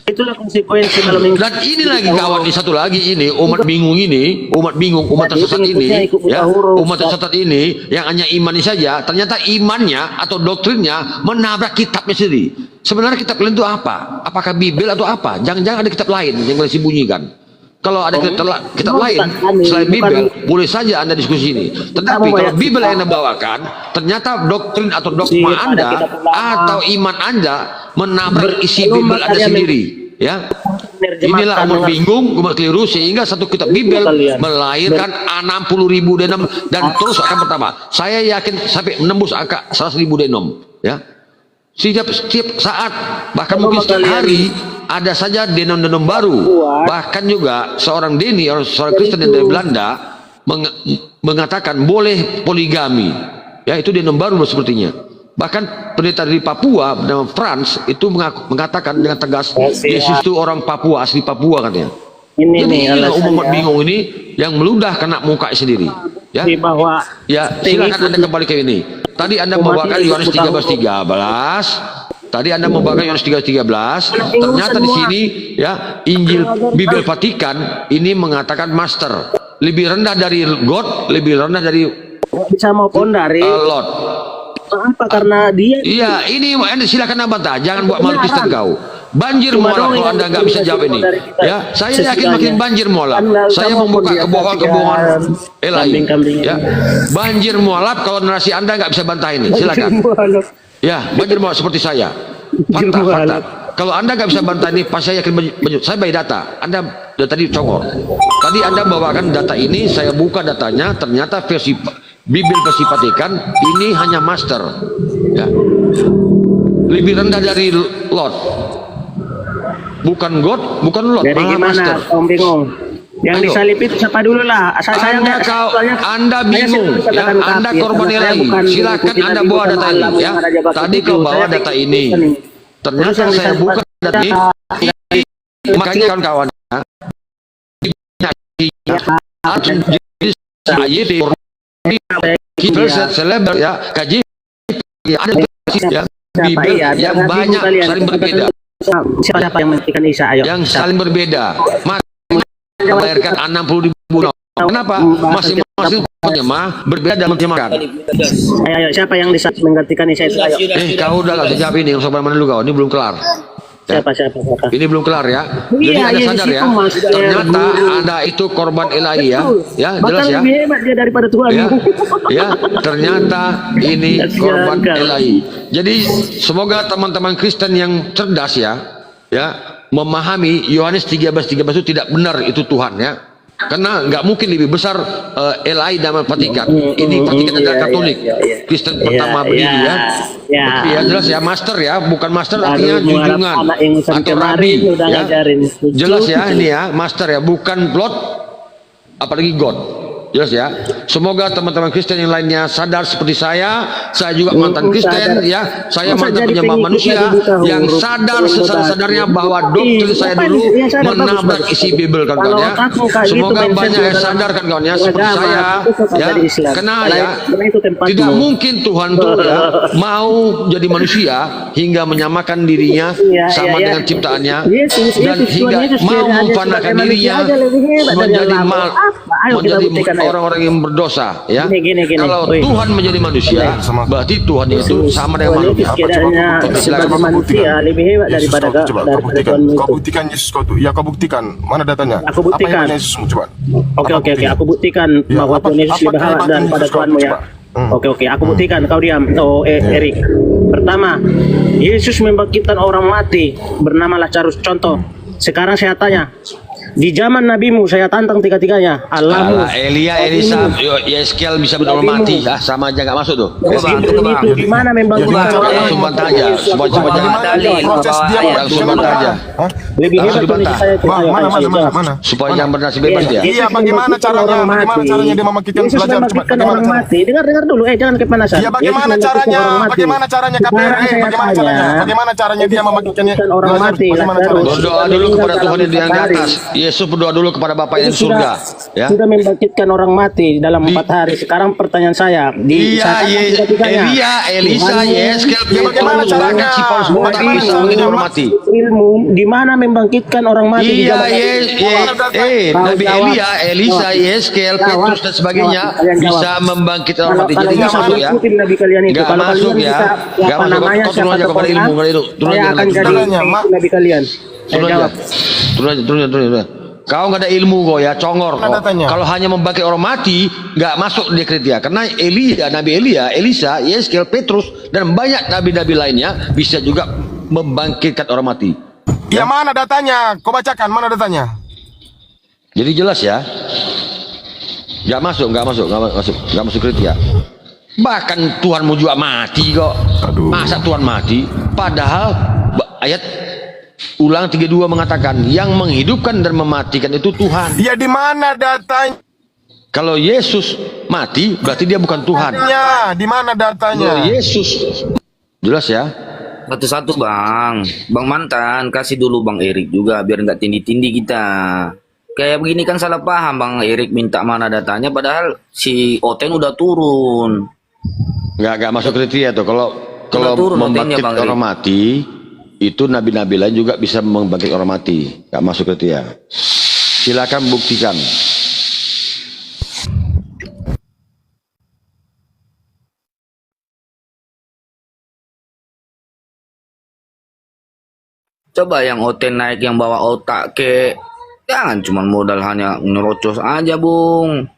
Itulah konsekuensi kalau dan ini lagi kawan di satu lagi ini umat bingung ini, umat tersesat ini, ya, umat tersesat ini yang hanya imani saja, ternyata imannya atau doktrinnya menabrak kitabnya sendiri. Sebenarnya kitab lain itu apa? Apakah Bible atau apa? Jangan-jangan ada kitab lain yang boleh disembunyikan. Kalau ada kitab lain selain Bible, boleh saja Anda diskusi ini. Tetapi kalau Bible yang Anda bawakan, ternyata doktrin atau dogma Anda atau iman Anda menabrak isi Bible Anda sendiri. Ya, inilah umat bingung, umat keliru, sehingga satu kitab Bible melahirkan 60.000 denom dan terus akan pertama. Saya yakin sampai menembus angka 100.000 denom. Ya, setiap saat, bahkan mungkin setiap hari ada saja denom-denom baru. Bahkan juga seorang Denny, seorang Kristen dari Belanda mengatakan boleh poligami. Ya, itu dia baru sepertinya. Bahkan pendeta dari Papua nama Frans itu mengatakan dengan tegas Yesus itu orang Papua, asli Papua katanya. Jadi inilah umat bingung ini yang meludah kena muka sendiri. Ya, bahwa ya silakan Anda kembali ke ini. Tadi Anda membawakan Yohanes 13:13. Tadi Anda membawakan Yohanes 13:13. Ternyata di sini ya Injil Bible Vatikan ini mengatakan master. Lebih rendah dari God, lebih rendah dari bisa maupun dari Lord. Apa karena dia? Iya, ini Anda silakan bantah. Jangan buat malu Kristen kau. Banjir mualaf kalau Anda nggak bisa jawab ini. Ya, saya yakin makin banjir mualaf. Saya membuka kebohongan-kebohongan Ilahi. Ya, banjir mualaf kalau narasi Anda nggak bisa bantah ini. Silakan. Ya, banjir mualaf seperti saya. Fakta. Kalau Anda nggak bisa bantah ini, pas saya yakin banjir. Saya bayi data. Anda tadi congor. Tadi Anda bawakan data ini, saya buka datanya. Ternyata versi Bible versi Vatikan ini hanya master. Ya, lebih rendah dari Lord. Bukan God, bukan Lord, Jadi malah gimana, master. Om bingung. Yang disalib itu siapa dulu lah? Anda bingung, ya, Anda korban Ilahi. Silakan Anda bawa data ini, ya. Tadi kau bawa data ini. Ternyata saya buka data ini. Makanya kawan-kawan, kita selebar ya kaji ada ya Bible yang banyak saling berbeda. Siapa yang menghentikan Isa? Ayo. Yang saling berbeda. Membayarkan 60.000. Kenapa? Masing-masing penyemah berbeda dalam terjemahan. Ayo, siapa yang menggantikan Isa itu? Ayo. Kau udah gak bisa jawab ini. Sobat mana dulu kau? Ini belum kelar. Siapa? Ini belum kelar ya. Jadi Anda sadar ya. Ternyata Anda itu korban Ilahi ya. Ya, jelas ya. Lebih hebat dia daripada Tuhan. Ya, ternyata ini korban Ilahi. Jadi semoga teman-teman Kristen yang cerdas ya memahami Yohanes 13:13 itu tidak benar itu Tuhan ya. Karena nggak mungkin lebih besar Ilahi dalam Vatikan. Ini Vatikan adalah Katolik, Kristen pertama berdiri ya. Ya jelas ya, master ya, bukan master artinya junjungan atau rabi ya. Jelas ya ini ya, master ya, bukan Lord apalagi God. Jelas ya. Semoga teman-teman Kristen yang lainnya sadar seperti saya juga mantan Kristen ya. Saya mantan penyembah manusia yang sadar sesadarannya bahwa doktrin saya dulu menabrak isi Bible kan kawan ya. Semoga banyak yang sadar kan kawan ya seperti saya ya. Karena ya tidak mungkin Tuhan tuh ya mau jadi manusia hingga menyamakan dirinya sama dengan ciptaannya dan hingga mau memfanakan dirinya menjadi orang-orang yang berdosa ya. Kalau Tuhan menjadi manusia berarti Tuhan itu sama dengan manusia. Sebagai manusia lebih hebat daripada Tuhan. Kau buktikan Yesus kau tuh. Ya kau buktikan. Mana datanya? Aku buktikan. Apa yang Yesus coba? Oke. Aku buktikan bahwa Tuhan Yesus lebih hebat daripada Tuhanmu ya. Oke. Aku buktikan. Kau diam. Erik. Pertama, Yesus membangkitkan orang mati bernama Lazarus. Contoh. Sekarang saya tanya. Di zaman nabimu saya tantang tiga-tiganya. Elia, Elisa, Yeskel bisa benar mati. Sama aja nggak masuk tuh. Itu gimana membangkitkan orang mati? Sumbang aja. Proses dia sumbang aja. Lebih hebat dari saya itu. Mana? Supaya yang bernasib bebas dia. Iya, bagaimana caranya? Bagaimana caranya dia membangkitkan pelajar? Coba orang mati. Dengar dulu. Jangan kepanasan. Iya, bagaimana caranya? Bagaimana caranya KPR? Bagaimana caranya? Bagaimana caranya dia membangkitkan orang mati? Berdoa dulu kepada Tuhan yang di atas. Yesus berdoa dulu kepada Bapa yang di surga ya. Sudah membangkitkan orang mati dalam 4 hari. Sekarang pertanyaan saya Elia, Elisa, Yeskel, bagaimana caranya? Bisa orang mati. Ilmu di mana membangkitkan orang mati? Nabi Elia, Elisa, Yeskel, Petrus dan sebagainya bisa membangkitkan orang mati. Jadi nggak masuk ya. Nggak masuk ya. Nggak masuk. Kau turun aja kepada ilmu kali itu. Turun aja. Nabi kalian. Turun aja. Kau nggak ada ilmu kok ya, congor kok. Kalau hanya membangkit orang mati, nggak masuk di kriteria. Karena Nabi Elia, Elisa, Yeskel, Petrus dan banyak nabi-nabi lainnya bisa juga membangkitkan orang mati. Ya mana datanya? Kau bacakan mana datanya? Jadi jelas ya, nggak masuk kriteria. Bahkan Tuhanmu juga mati kok. Masa Tuhan mati? Padahal ayat Ulang 32 mengatakan yang menghidupkan dan mematikan itu Tuhan. Ya di mana datanya? Kalau Yesus mati, berarti dia bukan Tuhan. Ya, di mana datanya? Kalau Yesus, jelas ya? Satu-satu bang. Bang Mantan, kasih dulu Bang Erik juga biar nggak tindih-tindih kita. Kayak begini kan salah paham Bang Erik minta mana datanya padahal si Oten udah turun. Nggak masuk kriteria tuh. Kalau turun Otennya, membangkit Bang orang Erik. mati, itu nabi-nabi lain juga bisa membangkit orang mati. Nggak masuk kriteria. Silakan buktikan. Coba yang Oten naik yang bawa otak ke. Jangan cuma modal hanya ngerocos aja Bung.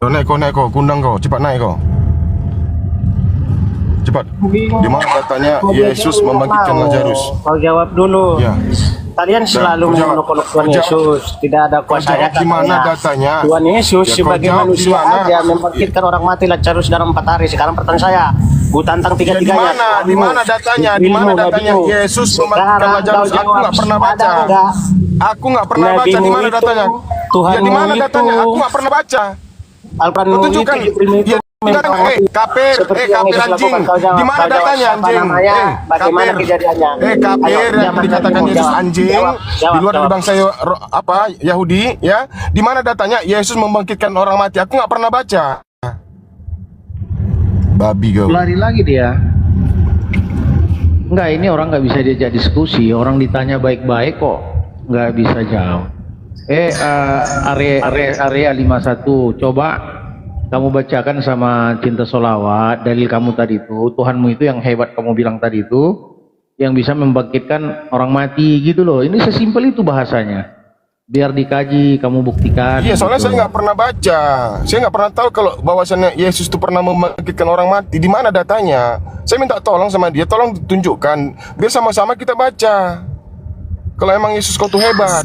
Naik kau, kundang kau, cepat naik kau. Cepat. Di mana datanya Yesus membangkitkan Lazarus? Kau jawab dulu. Ya. Kalian selalu kau jawab. menolak Tuhan Kau jawab. Yesus. Tidak ada Kau kuasanya. jawab di mana datanya? Tuhan Yesus Ya, kau sebagai jawab di manusia mana? aja membangkitkan orang mati Lazarus dalam 4 hari. Sekarang pertanyaan saya, gue tantang Ya, di tiga-tiganya. mana? Di mana datanya? Di mana datanya Yesus membangkitkan Lazarus? Aku nggak pernah baca. Aku nggak pernah baca di mana datanya. Ya, di mana datanya? Aku nggak pernah baca. Al-Quran Kau tunjukkan. Ya, kafir anjing. Di mana datanya anjing? Bagaimana Kafir. kejadiannya? Kafir yang dikatakan Yesus anjing di luar dari bangsa Yahudi ya. Di mana datanya Yesus membangkitkan orang mati? Aku nggak pernah baca. Babi kau. Lari lagi dia. Enggak, ini orang nggak bisa diajak diskusi. Orang ditanya baik-baik kok nggak bisa jawab. Area 51, coba kamu bacakan sama Cinta Solawat dalil kamu tadi itu, Tuhanmu itu yang hebat kamu bilang tadi itu, yang bisa membangkitkan orang mati gitu loh. Ini sesimpel itu bahasanya. Biar dikaji, kamu buktikan. Iya, soalnya gitu. saya nggak pernah baca. Saya nggak pernah tahu kalau bahwasannya Yesus itu pernah membangkitkan orang mati. Di mana datanya? Saya minta tolong sama dia, tolong tunjukkan. Biar sama-sama kita baca. Kalau emang Yesus kau tuh hebat.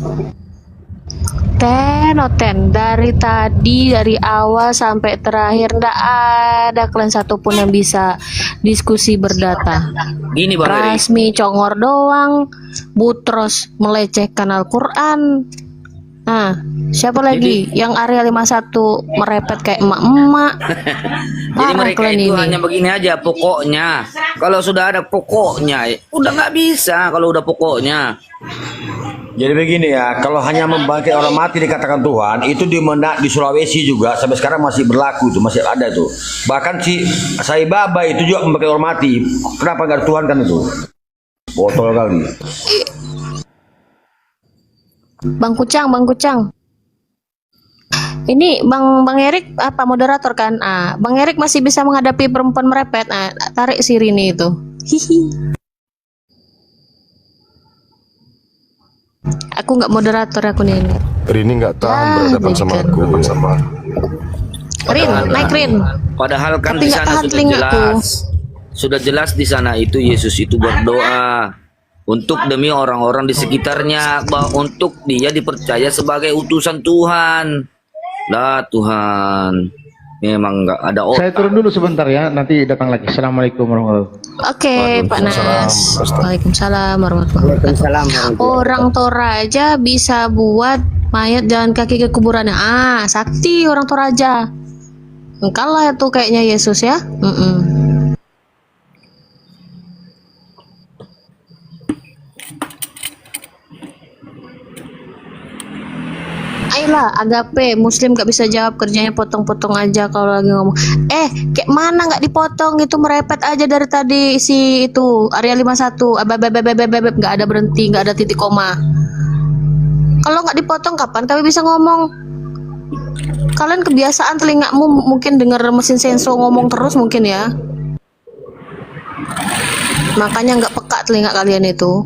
Ten, dari tadi, dari awal sampai terakhir ndak ada kalian satupun yang bisa diskusi berdata. Gini Bang Erik. Rasmi congor doang, Butros melecehkan Al-Quran. Nah, siapa lagi yang area 51 merepet kayak emak-emak? Jadi Parah mereka kalian itu ini. hanya begini aja pokoknya. Kalau sudah ada pokoknya, udah nggak bisa kalau udah pokoknya. Jadi begini ya, kalau hanya membangkit orang mati dikatakan Tuhan, itu di Sulawesi juga sampai sekarang masih berlaku itu, masih ada tuh. Bahkan si Sai Baba itu juga membangkit orang mati. Kenapa nggak Tuhan kan itu? Botol kali. Bang Kucang. Ini Bang Erik apa moderator kan? Bang Erik masih bisa menghadapi perempuan merepet. Tarik si Rini itu. Hihi. Aku nggak moderator aku nih. Rini nggak tahan berhadapan sama aku. Rin, naik Rin. Padahal kan Tapi di nggak sana tahan sudah telingaku. jelas. Sudah jelas di sana itu Yesus itu berdoa untuk demi orang-orang di sekitarnya, untuk dia dipercaya sebagai utusan Tuhan. Lah Tuhan, memang nggak ada Saya turun dulu sebentar ya, nanti datang lagi. Assalamualaikum warahmatullahi wabarakatuh. Oke, Pak Nas. Waalaikumsalam warahmatullahi wabarakatuh. Orang Toraja bisa buat mayat jalan kaki ke kuburannya. Sakti orang Toraja. Engkau lah itu kayaknya Yesus ya. Ayolah, agape Muslim gak bisa jawab, kerjanya potong-potong aja kalau lagi ngomong. Kayak mana nggak dipotong, itu merepet aja dari tadi si itu area 51 nggak ada berhenti, nggak ada titik koma. Kalau nggak dipotong kapan kami bisa ngomong? Kalian kebiasaan telingamu mungkin dengar mesin sensor ngomong terus mungkin ya, makanya nggak peka telinga kalian itu.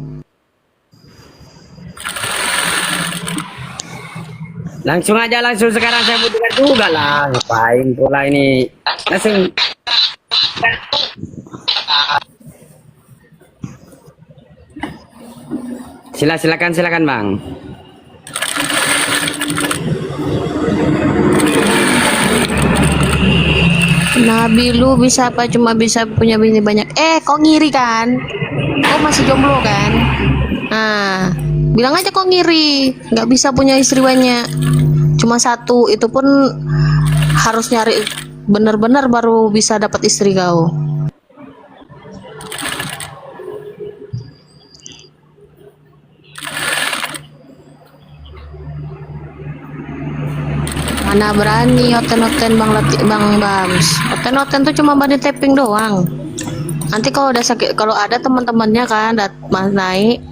Langsung sekarang saya buktikan juga lah. Ngapain pula ini? Langsung. Silakan Bang. Nabi lu bisa apa cuma bisa punya bini banyak? Kok ngiri kan? Kok masih jomblo kan? Nah, bilang aja kok ngiri, nggak bisa punya istri banyak. Cuma satu, itu pun harus nyari bener-bener baru bisa dapat istri kau. Mana berani oten-oten Bang Bams. Oten-oten tuh cuma body tapping doang. Nanti kalau udah sakit, kalau ada teman-temannya kan naik,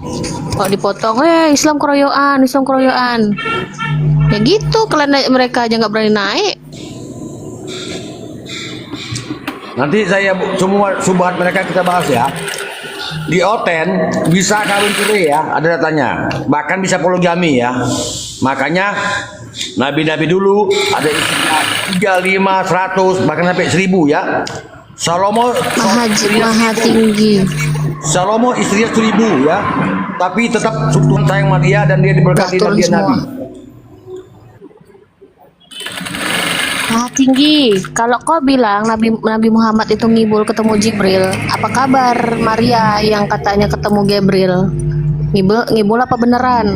kalau dipotong, Islam keroyokan, Islam keroyokan. Ya gitu, kalian mereka aja nggak berani naik. Nanti saya semua subhat mereka kita bahas ya. Di Oten bisa kawin cerai ya, ada datanya. Bahkan bisa poligami ya. Makanya nabi-nabi dulu ada istrinya 3, 5, 100 bahkan sampai 1000 ya. Salomo maha tinggi. Salomo istrinya 1000 ya. Tapi tetap Tuhan sayang sama dia dan dia diberkati dan dia nabi. Maha tinggi. Kalau kau bilang Nabi Muhammad itu ngibul ketemu Jibril, apa kabar Maria yang katanya ketemu Gabriel? Ngibul apa beneran?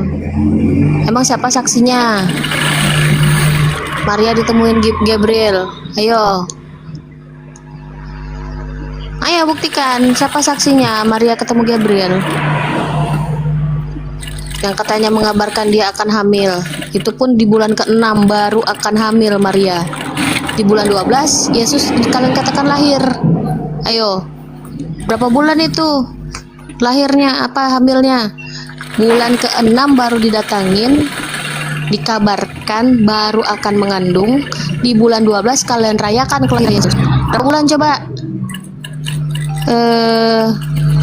Emang siapa saksinya? Maria ditemuin Gabriel. Ayo buktikan siapa saksinya Maria ketemu Gabriel yang katanya mengabarkan dia akan hamil. Itu pun di bulan ke-6 baru akan hamil Maria. Di bulan 12 Yesus kalian katakan lahir. Ayo, berapa bulan itu lahirnya, apa hamilnya? Bulan ke-6 baru didatangin, dikabarkan baru akan mengandung. Di bulan 12 kalian rayakan kelahiran Yesus. Berapa bulan coba?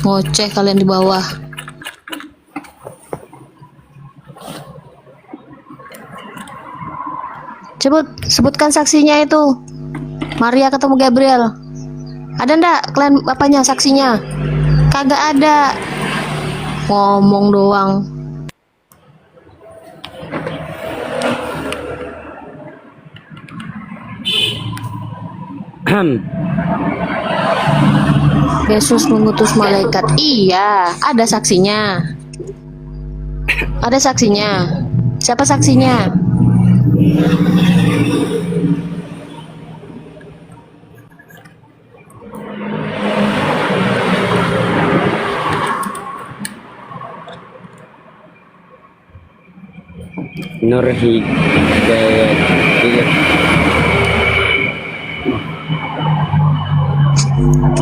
Ngoceh kalian di bawah. Sebutkan saksinya itu. Maria ketemu Gabriel. Ada ndak kalian bapaknya saksinya? Kagak ada. Ngomong doang. Yesus mengutus malaikat. Iya, ada saksinya. Ada saksinya. Siapa saksinya? Nur Hidayat.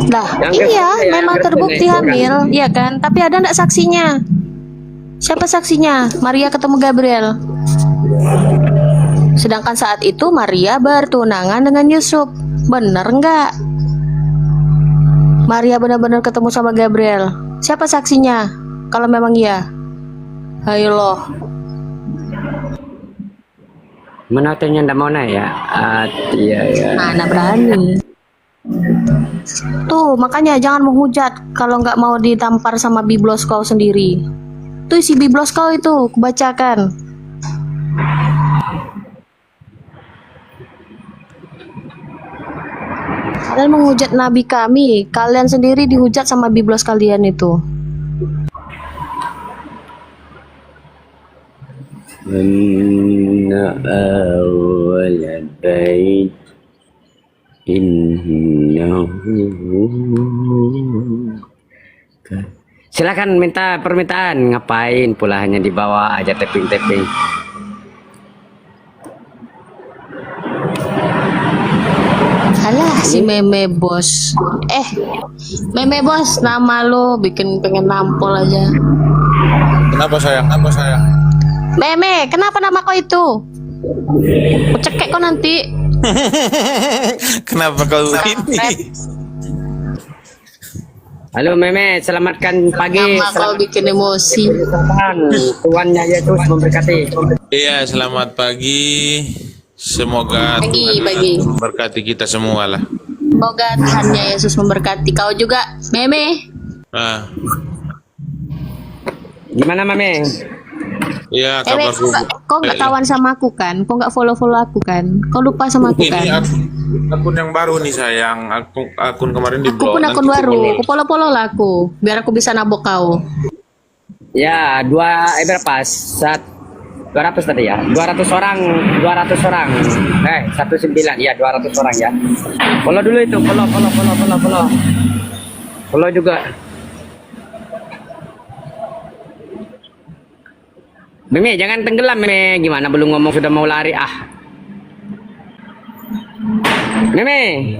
Lah, iya, memang terbukti hamil, iya kan? Tapi ada ndak saksinya? Siapa saksinya? Maria ketemu Gabriel. Sedangkan saat itu Maria bertunangan dengan Yusuf. Bener nggak? Maria benar-benar ketemu sama Gabriel. Siapa saksinya? Kalau memang iya. Ayo loh. Menatanya ndak mau naik ya? Iya ya. Mana berani? Tuh, makanya jangan menghujat kalau nggak mau ditampar sama biblos kau sendiri. Tuh isi biblos kau itu, kubacakan. Kalian menghujat nabi kami, kalian sendiri dihujat sama biblos kalian itu. Inna awwal bait silakan minta permintaan. Ngapain pula hanya dibawa aja tapping-tapping. Alah si meme bos. Meme bos, nama lo bikin pengen nampol aja. Kenapa sayang? Apa sayang? Meme, kenapa nama kau itu? Aku cekek kau nanti. Kenapa kau ini? Halo Meme, selamatkan pagi. Nama kau bikin emosi. Tuannya Yesus memberkati. Iya, selamat pagi. Semoga Pagi. memberkati kita semua lah. Semoga Tuhannya Yesus memberkati kau juga, Meme. Ah, Gimana Meme? Ya, Ewe, kau nggak kawan sama aku kan? Kau nggak follow aku kan? Kau lupa sama aku kan? Ini akun yang baru nih sayang. Akun kemarin di Aku blok. pun akun baru. Aku follow lah aku, biar aku bisa nabok kau. Ya, berapa? 200 tadi ya. 200 orang. 19 ya, 200 orang ya. Follow dulu itu, follow. Follow juga. Meme, jangan tenggelam, Meme. Gimana belum ngomong sudah mau lari Meme.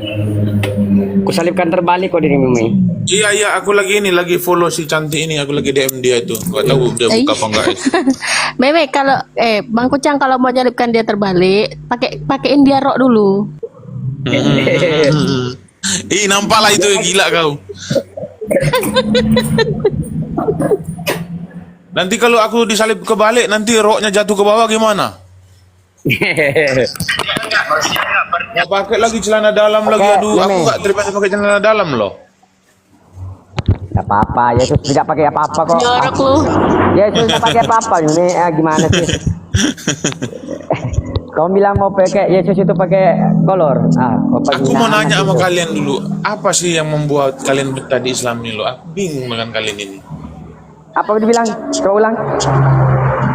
Kusalipkan terbalik kok diri Meme. Iya, aku lagi follow si cantik ini. Aku lagi DM dia itu. Gak tahu dia buka apa enggak. Meme, kalau Bang Kucang kalau mau nyalipkan dia terbalik, pakein dia rok dulu. Ih, nampak lah itu gila kau. Nanti kalau aku disalib kebalik, nanti roknya jatuh ke bawah gimana? Nggak pakai lagi celana dalam lagi, aduh. Aku nggak terbiasa pakai celana dalam loh. Gak apa-apa, Yesus tidak pakai apa-apa kok. Jorok lu. Yesus tidak pakai apa-apa ini, gimana sih? Kau bilang mau pakai Yesus itu pakai kolor. Aku mau nanya sama kalian dulu, apa sih yang membuat kalian betah di Islam ini loh? Aku bingung dengan kalian ini. Apa dibilang? Kau ulang.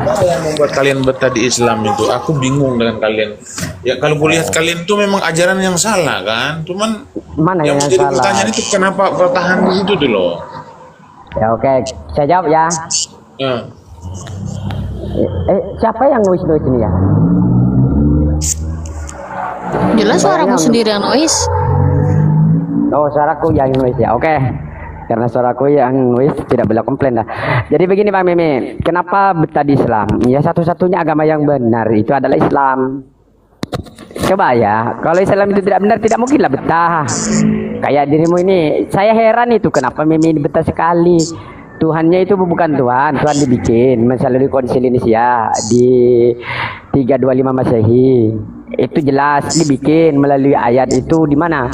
Apa yang membuat kalian betah di Islam itu? Aku bingung dengan kalian. Ya kalau kulihat kalian itu memang ajaran yang salah kan? Cuman mana yang menjadi salah? pertanyaan itu kenapa bertahan di situ dulu? Ya oke, saya jawab ya. Siapa yang nulis ini ya? Jelas suaramu sendiri yang noise. Oh, suaraku yang nulis ya. Oke. Karena suaraku yang nulis tidak boleh komplain dah. Jadi begini Bang Meme, kenapa betah di Islam? Ya satu-satunya agama yang benar itu adalah Islam. Coba ya, kalau Islam itu tidak benar tidak mungkinlah betah. Kayak dirimu ini, saya heran itu kenapa Meme ini betah sekali. Tuhannya itu bukan Tuhan dibikin melalui Konsil Indonesia di 325 Masehi. Itu jelas dibikin melalui ayat itu di mana?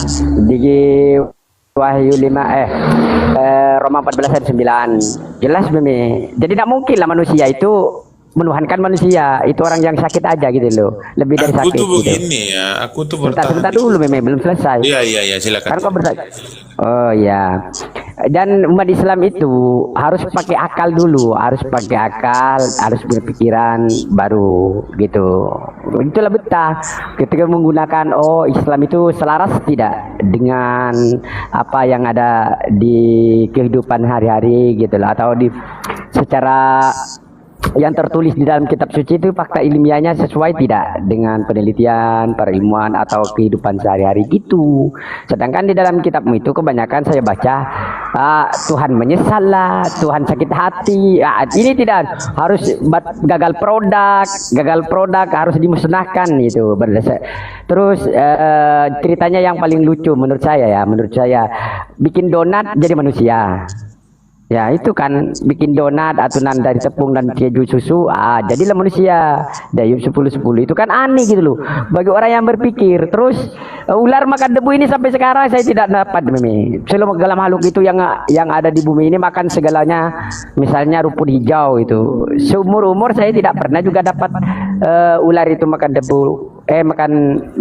Di Wahyu 5 Roma 14 ayat 9. Jelas Meme. Jadi tidak mungkin lah manusia itu menuhankan manusia. Itu orang yang sakit aja gitu loh. Lebih dari sakit. Aku tuh begini gitu. ya, aku tuh bertahan. Sebentar dulu Meme, belum selesai. Iya, silakan. Kan kau oh ya. Dan umat Islam itu harus pakai akal dulu, harus berpikiran baru gitu. Itulah betah ketika menggunakan Islam itu selaras tidak dengan apa yang ada di kehidupan hari-hari gitu loh, atau di secara yang tertulis di dalam kitab suci itu fakta ilmiahnya sesuai tidak dengan penelitian, perilmuan atau kehidupan sehari-hari gitu. Sedangkan di dalam kitabmu itu kebanyakan saya baca Tuhan menyesal lah, Tuhan sakit hati. Ini tidak harus gagal produk harus dimusnahkan itu. Terus ceritanya yang paling lucu menurut saya bikin donat jadi manusia. Ya itu kan bikin donat adonan dari tepung dan keju susu, jadilah manusia. Dayub 10-10 itu kan aneh gitu loh bagi orang yang berpikir. Terus ular makan debu ini sampai sekarang saya tidak dapat Meme. Segala makhluk itu yang ada di bumi ini makan segalanya, misalnya rumput hijau itu. Seumur-umur saya tidak pernah juga dapat ular itu makan debu.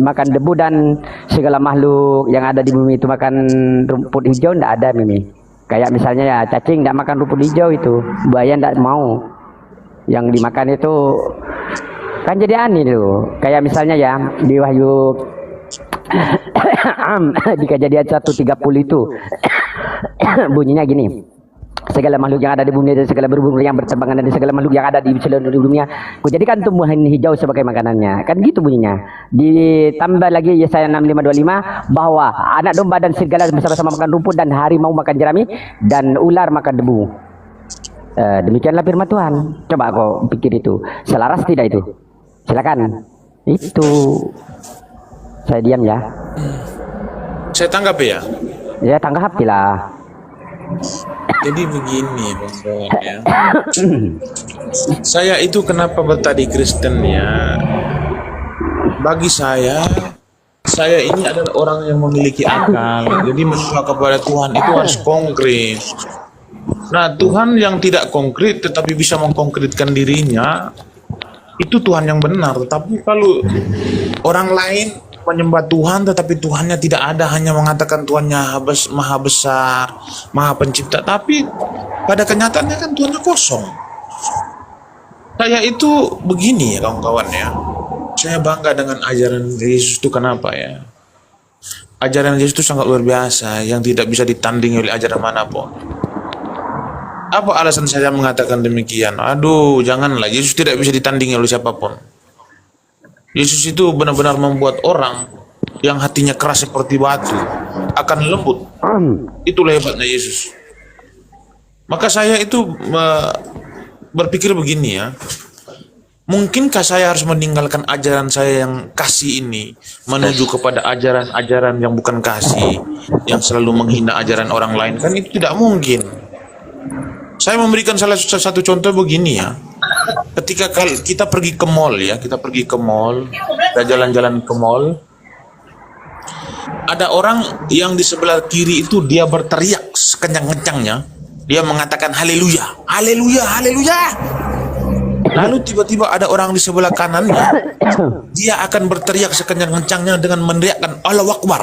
Makan debu dan segala makhluk yang ada di bumi itu makan rumput hijau, tidak ada Meme. Kayak misalnya ya cacing tidak makan rumput hijau itu, buaya tidak mau. Yang dimakan itu kan jadi aneh tuh. Kayak misalnya ya di Wahyu di Kejadian 1:30 itu bunyinya gini. Segala makhluk yang ada di bumi dan segala berburu yang berterbangan dan segala makhluk yang ada di seluruh dunia kujadikan tumbuhan hijau sebagai makanannya. Kan gitu bunyinya. Ditambah lagi Yesaya 65:25 bahwa anak domba dan serigala bersama-sama makan rumput dan harimau makan jerami dan ular makan debu. Demikianlah firman Tuhan. Coba kau pikir itu selaras tidak itu? Silakan. Itu saya diam ya. Saya tanggapi ya. Ya tanggapilah. Jadi begini Bang ya. Saya itu kenapa betah di Kristen ya? Bagi saya ini adalah orang yang memiliki akal. Jadi menyembah kepada Tuhan itu harus konkret. Nah, Tuhan yang tidak konkret tetapi bisa mengkonkretkan dirinya, itu Tuhan yang benar. Tetapi kalau orang lain menyembah Tuhan tetapi Tuhannya tidak ada, hanya mengatakan Tuhannya maha besar, maha pencipta, tapi pada kenyataannya kan Tuhannya kosong. Saya itu begini ya kawan-kawan ya, saya bangga dengan ajaran Yesus itu. Kenapa ya? Ajaran Yesus itu sangat luar biasa, yang tidak bisa ditandingi oleh ajaran manapun. Apa alasan saya mengatakan demikian? Aduh, janganlah, Yesus tidak bisa ditandingi oleh siapapun. Yesus itu benar-benar membuat orang yang hatinya keras seperti batu akan lembut. Itulah hebatnya Yesus. Maka saya itu berpikir begini ya, mungkinkah saya harus meninggalkan ajaran saya yang kasih ini menuju kepada ajaran-ajaran yang bukan kasih, yang selalu menghina ajaran orang lain? Kan itu tidak mungkin. Saya memberikan salah satu contoh begini ya. Ketika kita pergi ke mall ya, kita jalan-jalan ke mall, ada orang yang di sebelah kiri itu dia berteriak sekencang-kencangnya, dia mengatakan haleluya, haleluya, haleluya. Lalu tiba-tiba ada orang di sebelah kanannya, dia akan berteriak sekencang-kencangnya dengan meneriakkan Allahu Akbar.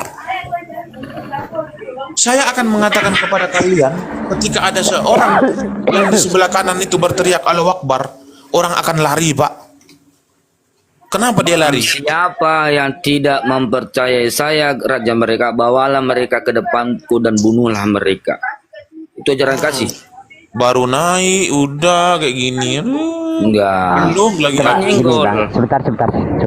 Saya akan mengatakan kepada kalian, ketika ada seorang yang di sebelah kanan itu berteriak Allahu Akbar, orang akan lari, Pak. Kenapa dia lari? Siapa yang tidak mempercayai saya, raja mereka, bawalah mereka ke depanku dan bunuhlah mereka. Itu ajaran kasih. Baru naik, udah kayak gini. Enggak. Belum lagi. Sebentar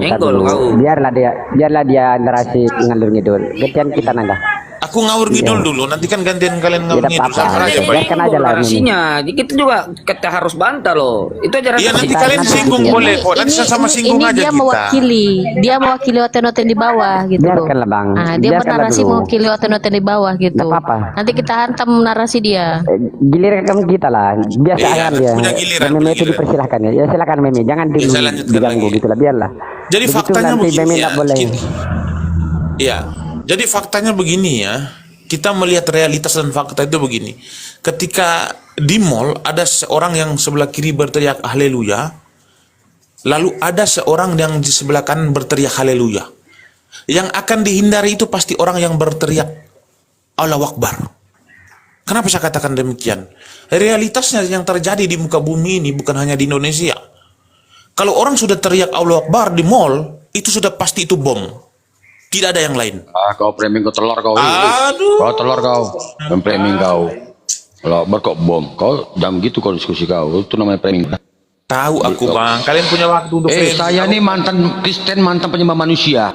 Enggol dulu. kau. Biarlah dia narasi ngalur ngidul. Gantian kita nanda. Aku ngawur ngidul dulu, nanti kan gantian kalian ngawur ngidul. Sama aja, Pak. Biarkan aja lah. Narasinya, kita juga kita harus bantah loh. Itu ajaran Iya, kasih. nanti kalian singgung boleh kok. Nanti sama singgung ini aja dia kita. dia mewakili oten-oten di bawah gitu loh. Biarkanlah bang. Nah, dia Biarkanlah bernarasi dulu. mewakili oten-oten di bawah gitu. Nggak apa-apa. Nanti kita hantam narasi dia. Giliran kita lah. Biasa Iya, kan dia. punya giliran, Meme punya itu giliran. dipersilahkan ya. Ya silakan Meme. Jangan saya lanjutkan diganggu lagi. gitu lah. Biarlah. Jadi Begitu faktanya nanti begini Meme ya. nggak boleh. Iya. Jadi faktanya begini ya. Kita melihat realitas dan fakta itu begini. Ketika di mall ada seorang yang sebelah kiri berteriak haleluya, lalu ada seorang yang di sebelah kanan berteriak haleluya. Yang akan dihindari itu pasti orang yang berteriak Allahu Akbar. Kenapa saya katakan demikian? Realitasnya yang terjadi di muka bumi ini bukan hanya di Indonesia. Kalau orang sudah teriak Allahu Akbar di mall, itu sudah pasti itu bom. Tidak ada yang lain. Kau framing kau telur kau. Aduh. Kau telur kau. Framing kau. Kalau berkok bom, kau jam gitu kau diskusi kau. Itu namanya framing. Tahu aku bang. Kalian punya waktu untuk framing. Saya nih mantan Kristen, mantan penyembah manusia.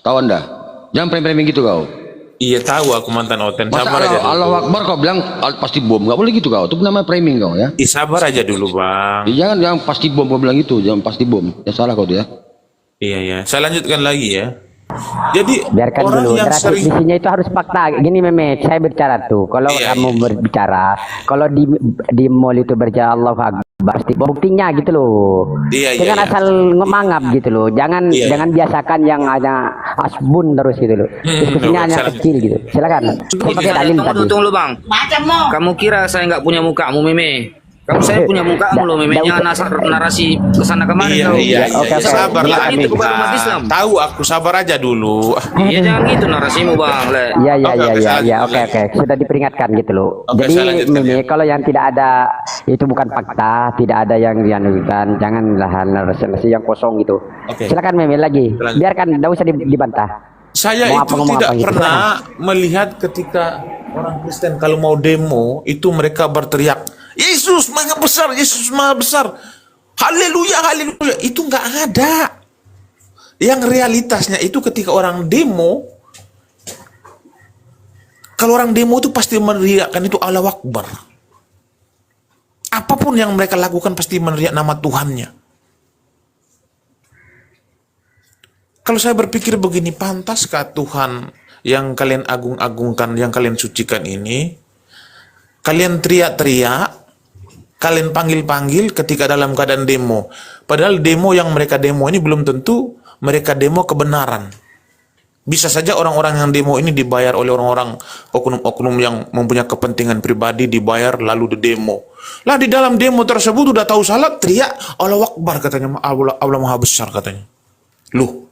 Tahu anda? Jangan framing gitu kau. Iya tahu aku mantan oten. Masa Sabar aja dulu. Allah Akbar kau bilang pasti bom. Gak boleh gitu kau. Itu namanya framing kau ya. Sabar aja dulu bang. Jangan pasti bom kau bilang gitu. Jangan pasti bom. Ya salah kau tuh ya. Iya ya. Saya lanjutkan lagi ya. Jadi Biarkan orang dulu. yang Narasi sering isinya itu harus fakta. Gini Meme, saya bicara tuh. Kalau Iya, kamu berbicara, kalau di mall itu berjalan Allah Akbar, pasti buktinya gitu loh. Iya, Jangan iya. asal ngomangap gitu loh. Jangan Iya. jangan biasakan yang hanya asbun terus gitu loh. Diskusinya hanya saya kecil gitu. Silakan. Saya pakai dalil tadi. Tunggu bang. Kamu kira saya nggak punya mukamu Meme? Kamu saya punya mukamu loh Memenya narasi kesana kemari kau. Iya. Sabar lah. Itu kepada umat Islam. Tahu aku, sabar aja dulu. Iya jangan gitu narasimu bang. Le. Iya. Oke. Sudah diperingatkan gitu loh. Oke, saya Jadi lanjutkan Meme, kalau yang tidak ada itu bukan fakta, tidak ada yang dianukan, janganlah narasi yang kosong gitu. Oke. Silakan Meme lagi. Lanjut. Biarkan, tidak usah dibantah. Saya Mau itu ngomong tidak apa gitu. pernah melihat ketika orang Kristen kalau mau demo itu mereka berteriak Yesus maha besar, Yesus maha besar, haleluya, haleluya. Itu nggak ada. Yang realitasnya itu ketika orang demo, kalau orang demo itu pasti meneriakkan itu Allahu Akbar. Apapun yang mereka lakukan pasti meneriak nama Tuhannya. Kalau saya berpikir begini, pantaskah Tuhan yang kalian agung-agungkan, yang kalian sucikan ini, kalian teriak-teriak, kalian panggil-panggil ketika dalam keadaan demo. Padahal demo yang mereka demo ini belum tentu mereka demo kebenaran. Bisa saja orang-orang yang demo ini dibayar oleh orang-orang oknum-oknum yang mempunyai kepentingan pribadi, dibayar lalu di demo. Lah di dalam demo tersebut udah tahu salah, teriak Allahu Akbar katanya, Allah Maha Besar katanya. Loh,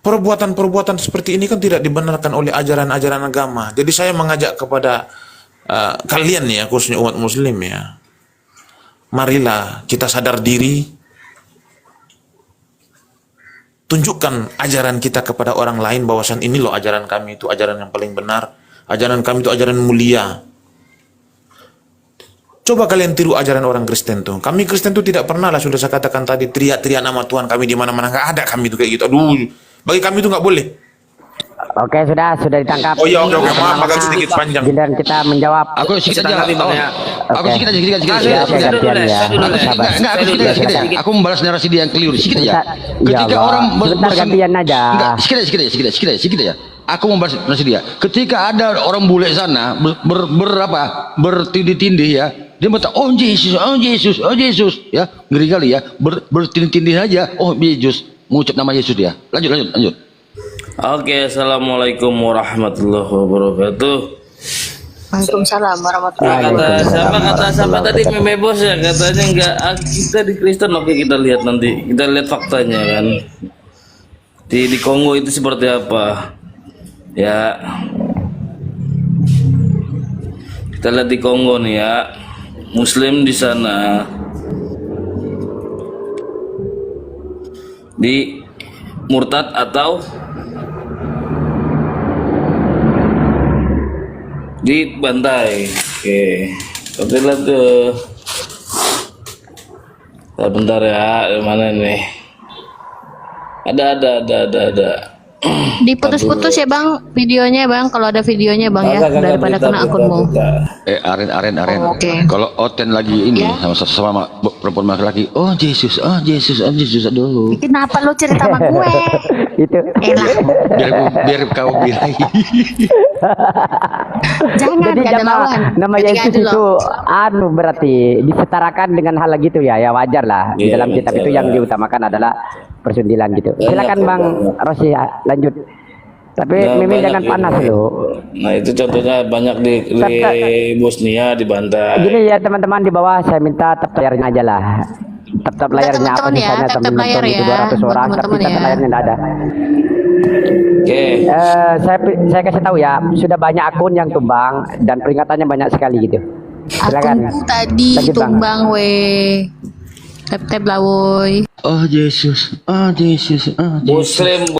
perbuatan-perbuatan seperti ini kan tidak dibenarkan oleh ajaran-ajaran agama. Jadi saya mengajak kepada kalian ya, khususnya umat muslim ya, marilah kita sadar diri, tunjukkan ajaran kita kepada orang lain bahwasan ini loh ajaran kami itu ajaran yang paling benar, ajaran kami itu ajaran mulia. Coba kalian tiru ajaran orang Kristen tuh. Kami Kristen tuh tidak pernah lah, sudah saya katakan tadi, teriak-teriak nama Tuhan kami di mana-mana, nggak ada kami itu kayak gitu. Aduh, bagi kami itu nggak boleh. Oke, sudah ditangkap. Oh iya, oke, maaf agak sedikit panjang. Giliran kita menjawab. Aku sedikit aja. Aku sedikit aja. Aku membalas narasi dia yang keliru. Sedikit aja. Ketika orang gantian aja. Sedikit aja. Aku membalas narasi dia. Ketika ada orang bule sana bertindih-tindih ya, dia berkata, oh Yesus, ya, ngeri kali ya, bertindih-tindih aja, oh Yesus, mengucap nama Yesus dia. Lanjut. Oke, assalamualaikum warahmatullahi wabarakatuh. Waalaikumsalam warahmatullahi wabarakatuh. Kata siapa tadi meme bos ya, katanya enggak kita di Kristen. Oke, kita lihat nanti, kita lihat faktanya kan. Di Kongo itu seperti apa? Ya, kita lihat di Kongo nih ya, Muslim di sana di murtad atau dibantai. Oke, kita lihat tuh. Bentar ya, mana nih? Ada. Diputus-putus ya bang videonya bang, kalau ada videonya bang ya, daripada kena akunmu. Aren. Oke. Kalau Oten lagi ini sama perempuan laki-laki, oh Yesus, aduh. Kenapa lo cerita sama gue? Itu. Biar kau bilang. Jangan, jadi gak ada lawan. Nama Yesus itu berarti disetarakan dengan hal gitu ya, wajar lah. Di dalam kitab itu yang diutamakan adalah persundilan gitu. Silakan Bang Rosi lanjut. Tapi Mimin jangan panas loh. Nah itu contohnya banyak di Bosnia dibantai. Gini ya teman-teman, di bawah saya minta tap layarnya aja lah. Tap layarnya apa misalnya teman nonton itu 200 orang tapi tap layarnya enggak ada. Oke. Saya kasih tahu ya, sudah banyak akun yang tumbang dan peringatannya banyak sekali gitu. Silakan. Akunku tadi tumbang weh. Tap lah woi. Oh Yesus. Muslim